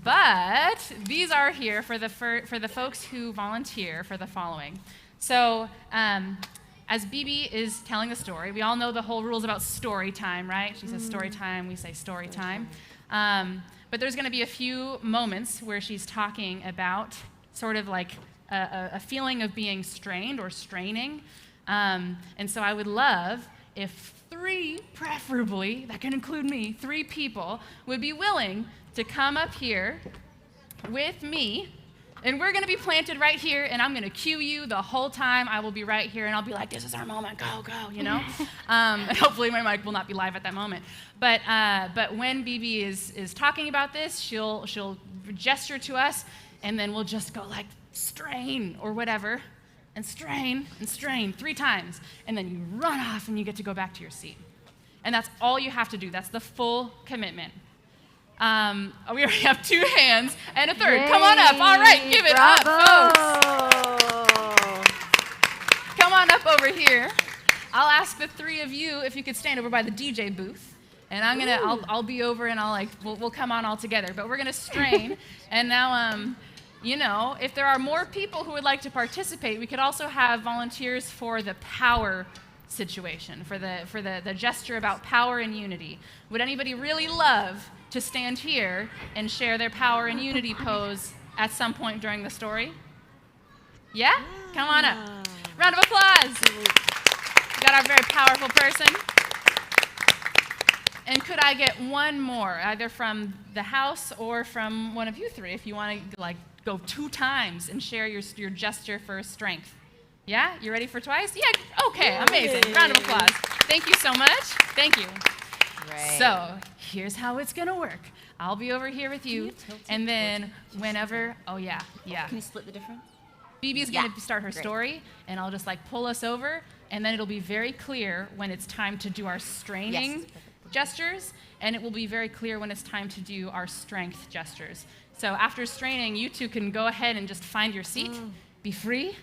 But these are here for the folks who volunteer for the following. So as Bibi is telling the story, we all know the whole rules about story time, right? She says story time, we say story time. But there's going to be a few moments where she's talking about sort of like a feeling of being strained or straining. And so I would love if 3, preferably, that can include me, 3 people would be willing to come up here with me, and we're gonna be planted right here, and I'm gonna cue you the whole time. I will be right here, and I'll be like, this is our moment, go, you know? And hopefully my mic will not be live at that moment. But when Bibi is talking about this, she'll gesture to us, and then we'll just go like, strain, or whatever, and strain, 3 times, and then you run off, and you get to go back to your seat. And that's all you have to do. That's the full commitment. We already have 2 hands and a 3rd. Yay. Come on up. All right, give it up, folks. Come on up over here. I'll ask the 3 of you if you could stand over by the DJ booth, and I'll be over, and we'll come on all together. But we're gonna strain, and now you know, if there are more people who would like to participate, we could also have volunteers for the power situation, for the gesture about power and unity. Would anybody really love to stand here and share their power and unity pose at some point during the story? Yeah? Come on up. Round of applause. Got our very powerful person. And could I get one more, either from the house or from one of you 3, if you want to like go 2 times and share your gesture for strength? Yeah? You ready for twice? Yeah. Okay, amazing. Round of applause. Thank you so much. Thank you. Right. So here's how it's gonna work. I'll be over here with you, and then whenever, Can you split the difference? Bibi's gonna start her story, and I'll just like pull us over, and then it'll be very clear when it's time to do our straining gestures, and it will be very clear when it's time to do our strength gestures. So after straining, you 2 can go ahead and just find your seat, be free,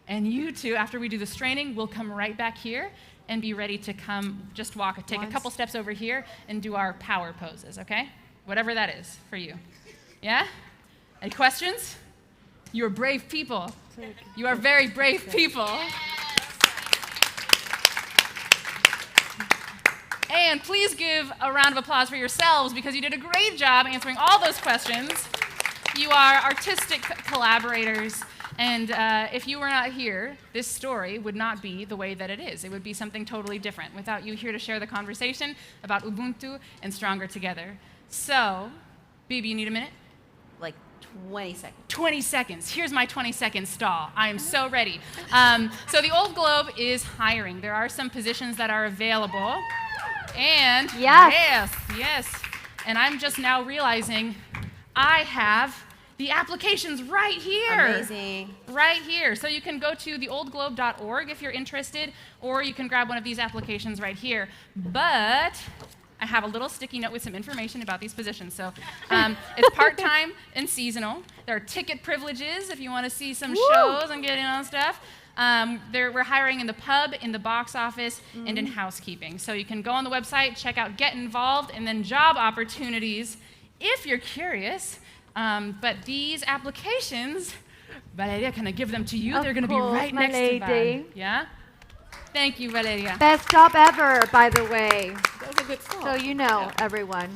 and you 2, after we do the straining, will come right back here and be ready to come, just take a couple steps over here and do our power poses, okay? Whatever that is for you. Yeah? Any questions? You are brave people. You are very brave people. And please give a round of applause for yourselves because you did a great job answering all those questions. You are artistic collaborators. And if you were not here, this story would not be the way that it is. It would be something totally different without you here to share the conversation about Ubuntu and Stronger Together. So, Bibi, you need a minute? Like 20 seconds. 20 seconds. Here's my 20-second stall. I am so ready. So the Old Globe is hiring. There are some positions that are available. And yes. And I'm just now realizing I have the application's right here. Amazing. Right here. So you can go to theoldglobe.org if you're interested, or you can grab one of these applications right here. But I have a little sticky note with some information about these positions. So it's part-time and seasonal. There are ticket privileges if you want to see some shows and get in on stuff. We're hiring in the pub, in the box office, and in housekeeping. So you can go on the website, check out Get Involved, and then job opportunities if you're curious. But these applications, Valeria, can I give them to you? They're going to be right next to Val. Yeah? Thank you, Valeria. Best job ever, by the way. That was a good song. So you know, everyone.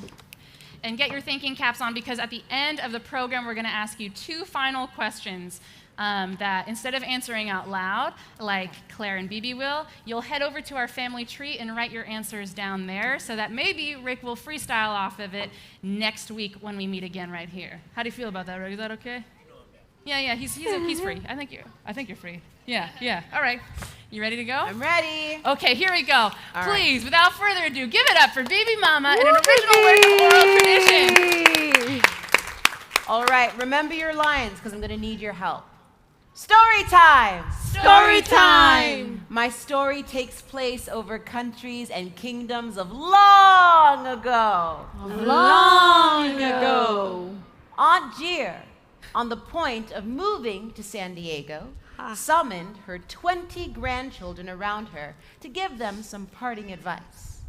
And get your thinking caps on, because at the end of the program, we're going to ask you 2 final questions. that instead of answering out loud, like Claire and Bibi will, you'll head over to our family tree and write your answers down there so that maybe Rick will freestyle off of it next week when we meet again right here. How do you feel about that, Rick? Is that okay? Yeah, he's free. I think you're free. Yeah. All right. You ready to go? I'm ready. Okay, here we go. All Please, without further ado, give it up for Bibi Mama and an original work of oral tradition. All right, remember your lines because I'm going to need your help. Story time. Story time. My story takes place over countries and kingdoms of long ago. Long ago. Aunt Jeer, on the point of moving to San Diego, summoned her 20 grandchildren around her to give them some parting advice.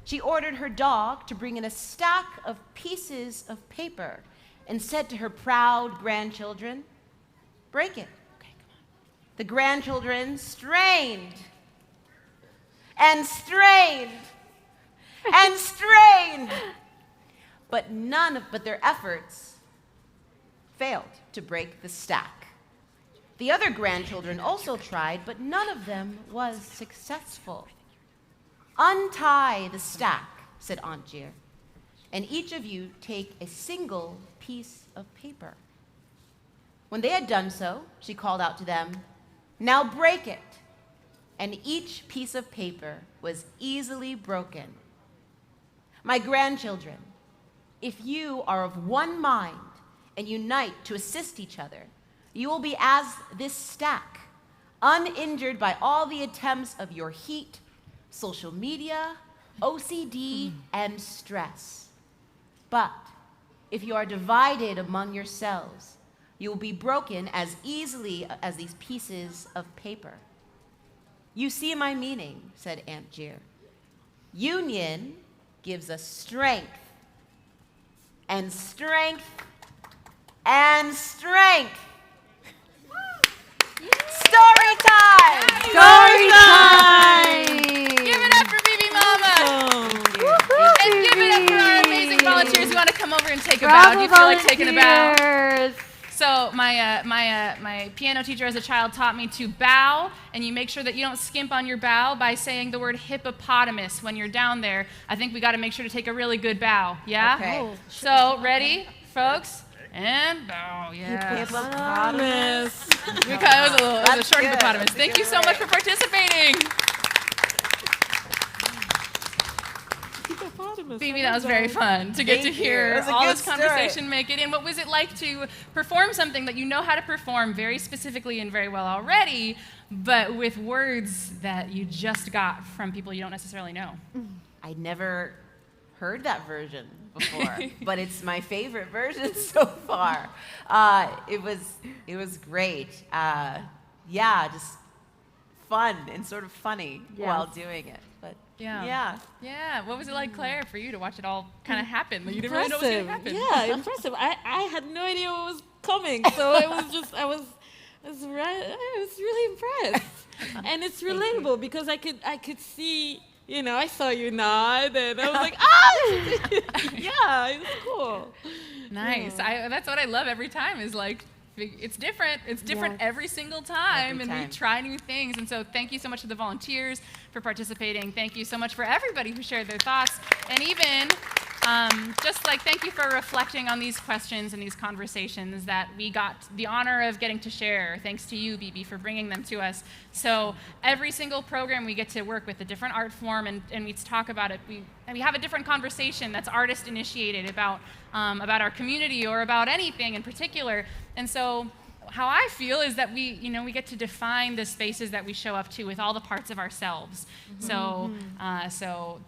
She ordered her dog to bring in a stack of pieces of paper and said to her proud grandchildren, "Break it." Okay, come on. The grandchildren strained and strained and strained, but their efforts failed to break the stack. The other grandchildren also tried, but none of them was successful. "Untie the stack," said Aunt Jeer, "and each of you take a single piece of paper." When they had done so, she called out to them, "Now break it." And each piece of paper was easily broken. My grandchildren, if you are of one mind and unite to assist each other, you will be as this stack, uninjured by all the attempts of your heat, social media, OCD, and stress. But if you are divided among yourselves, you will be broken as easily as these pieces of paper. "You see my meaning," said Aunt Jeer. "Union gives us strength, and strength, and strength." Story time! Story time! Give it up for Bibi Mama! And give it up for our amazing volunteers who want to come over and take a bow. Do you feel like taking a bow? So my piano teacher as a child taught me to bow, and you make sure that you don't skimp on your bow by saying the word hippopotamus when you're down there. I think we got to make sure to take a really good bow. Yeah? Okay. So ready, folks? And bow, yeah. Hippopotamus. It was a short hippopotamus. Thank you so much for participating. Bibi, that was very fun to get to hear all this conversation make it in. What was it like to perform something that you know how to perform very specifically and very well already, but with words that you just got from people you don't necessarily know? I'd never heard that version before, but it's my favorite version so far. It was great. Just fun and sort of funny while doing it. But yeah. What was it like, Claire, for you to watch it all kind of happen? You didn't really know what was going to happen. Yeah, impressive. I had no idea what was coming, so it was just I was really impressed, and it's relatable because I could see. I saw you nod, and I was like, yeah, it was cool. Nice. Yeah. That's what I love every time is like, it's different. It's different every single time, and we try new things. And so thank you so much to the volunteers for participating. Thank you so much for everybody who shared their thoughts. And even thank you for reflecting on these questions and these conversations that we got the honor of getting to share. Thanks to you, Bibi, for bringing them to us. So every single program we get to work with a different art form, and we talk about it. We have a different conversation that's artist initiated about our community or about anything in particular. And so how I feel is that we get to define the spaces that we show up to with all the parts of ourselves. So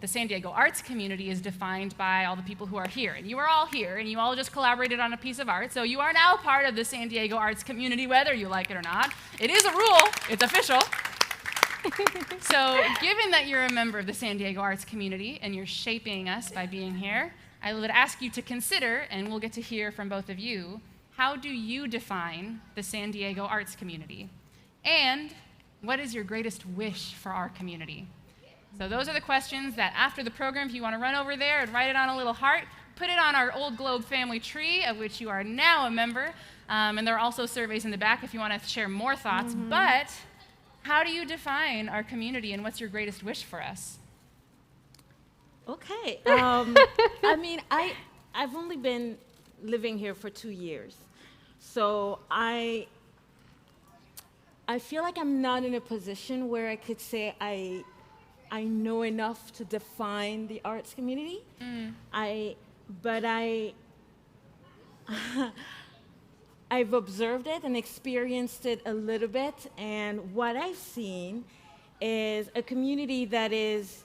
the San Diego arts community is defined by all the people who are here. And you are all here, and you all just collaborated on a piece of art. So you are now part of the San Diego arts community, whether you like it or not. It is a rule. It's official. So given that you're a member of the San Diego arts community and you're shaping us by being here, I would ask you to consider, and we'll get to hear from both of you, how do you define the San Diego arts community? And what is your greatest wish for our community? So those are the questions that after the program, if you want to run over there and write it on a little heart, put it on our Old Globe family tree, of which you are now a member. And there are also surveys in the back if you want to share more thoughts. But how do you define our community, and what's your greatest wish for us? Okay. I mean, I've only been living here for 2 years. So I feel like I'm not in a position where I could say I know enough to define the arts community. But I've observed it and experienced it a little bit, and what I've seen is a community that is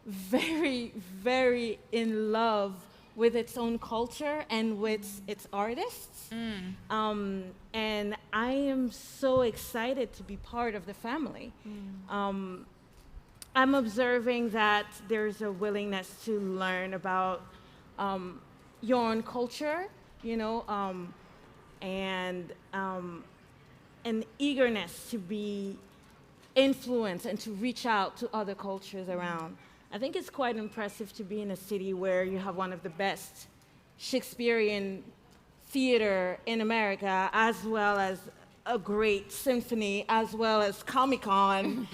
very, very in love with its own culture and with its artists. And I am so excited to be part of the family. I'm observing that there's a willingness to learn about your own culture, you know, and an eagerness to be influenced and to reach out to other cultures around. I think it's quite impressive to be in a city where you have one of the best Shakespearean theater in America, as well as a great symphony, as well as Comic-Con,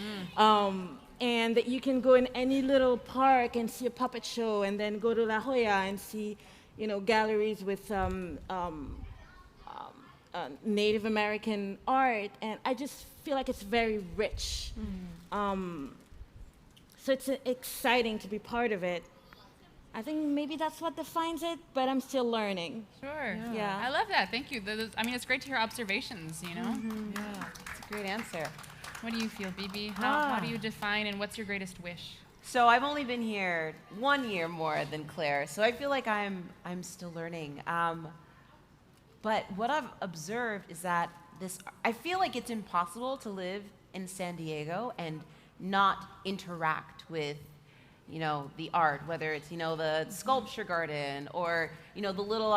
and that you can go in any little park and see a puppet show, and then go to La Jolla and see, you know, galleries with Native American art, and I just feel like it's very rich. So it's exciting to be part of it. I think maybe that's what defines it, but I'm still learning. Sure. Yeah. I love that. Thank you. I mean, it's great to hear observations, you know? Yeah, it's a great answer. What do you feel, Bibi? How do you define, and what's your greatest wish? So I've only been here 1 year more than Claire, so I feel like I'm still learning. But what I've observed is that I feel like it's impossible to live in San Diego and not interact with, you know, the art, whether it's, you know, the sculpture garden or, you know, the little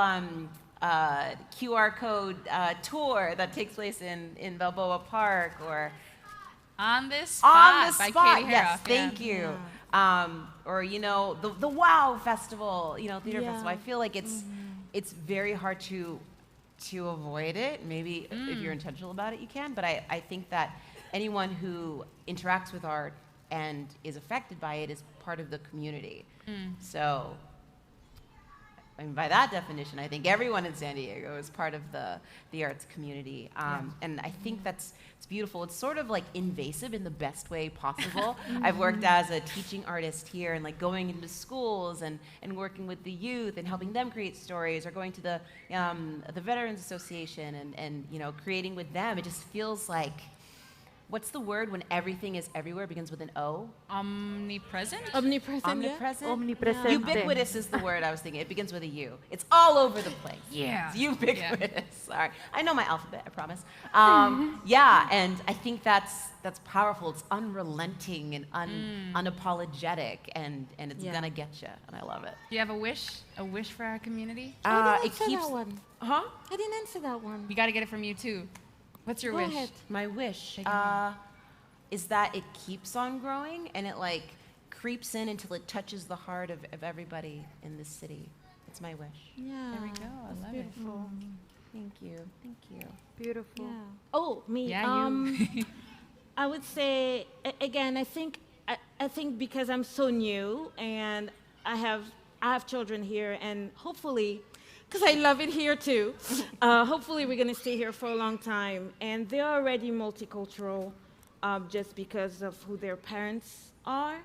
QR code tour that takes place in Balboa Park, or On This Spot by Katie yes, Haroff. thank you. Or, you know, the WOW Festival, you know, theater festival. I feel like it's very hard to avoid it. Maybe if you're intentional about it, you can. But I think that anyone who interacts with art and is affected by it is part of the community. So, I mean, by that definition, I think everyone in San Diego is part of the arts community. And I think it's beautiful. It's sort of like invasive in the best way possible. I've worked as a teaching artist here, and like going into schools and working with the youth and helping them create stories, or going to the Veterans Association and you know, creating with them. It just feels like, what's the word when everything is everywhere? It begins with an O. Omnipresent? Omnipresent. Omnipresent? Omnipresente. Ubiquitous is the word I was thinking. It begins with a U. It's all over the place. Yeah. It's ubiquitous. Sorry. I know my alphabet, I promise. Yeah, and I think that's powerful. It's unrelenting and unapologetic, and it's gonna get you, and I love it. Do you have a wish for our community? I didn't answer that one. Huh? I didn't answer that one. We got to get it from you too. What's your Go wish? ahead. My wish is that it keeps on growing, and it like creeps in until it touches the heart of everybody in this city. It's my wish. Yeah. There we go. I love beautiful. it. Thank you. Thank you. Beautiful. Yeah. Oh, me. Yeah, you. I would say again. I think because I'm so new and I have children here, and hopefully, because I love it here too. Hopefully, we're gonna stay here for a long time, and they're already multicultural, just because of who their parents are,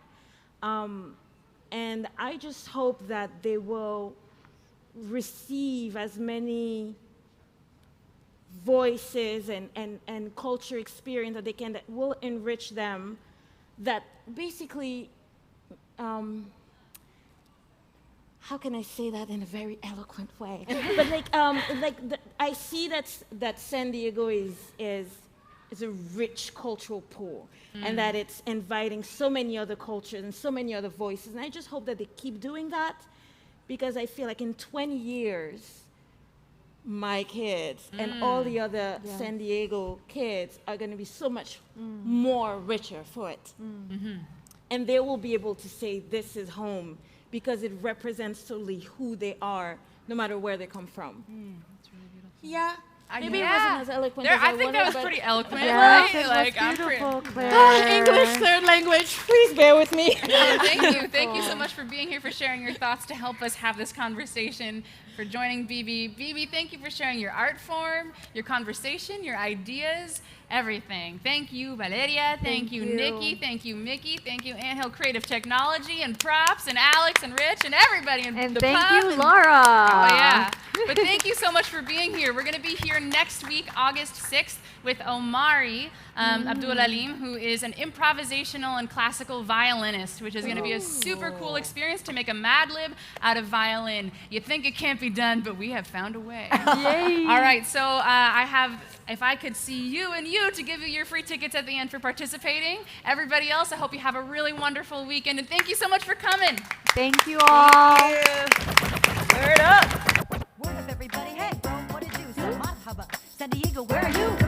and I just hope that they will receive as many voices and culture experience that they can, that will enrich them, that basically, how can I say that in a very eloquent way? But I see that San Diego is a rich cultural pool, and that it's inviting so many other cultures and so many other voices. And I just hope that they keep doing that, because I feel like in 20 years, my kids and all the other San Diego kids are going to be so much more richer for it. And they will be able to say, this is home, because it represents solely who they are, no matter where they come from. That's really beautiful. Yeah. Maybe Yeah. it wasn't as eloquent There, as I I think wanted, that was but- pretty eloquent, Yes, right? it Like, was I'm beautiful, pretty. Claire. English third language. Please bear with me. No, thank you. Thank you so much for being here, for sharing your thoughts to help us have this conversation, for joining Bibi. Bibi, thank you for sharing your art form, your conversation, your ideas, everything. Thank you, Valeria. Thank you, Nikki. Thank you, Miki. Thank you, Anthill Creative Technology, and Props, and Alex, and Rich, and everybody in And the thank pub. you, And- Laura. Oh, yeah. But thank you so much for being here. We're going to be here next week, August 6th, with Omari Abdul Alim, who is an improvisational and classical violinist, which is going to be a super cool experience to make a Mad Lib out of violin. You think it can't be done, but we have found a way. Yay. All right, so I have, if I could see you and you, to give you your free tickets at the end for participating. Everybody else, I hope you have a really wonderful weekend, and thank you so much for coming. Thank you all. Word up. Word up, everybody. Hey, bro, what it do? Say marhaba. San Diego, where are you?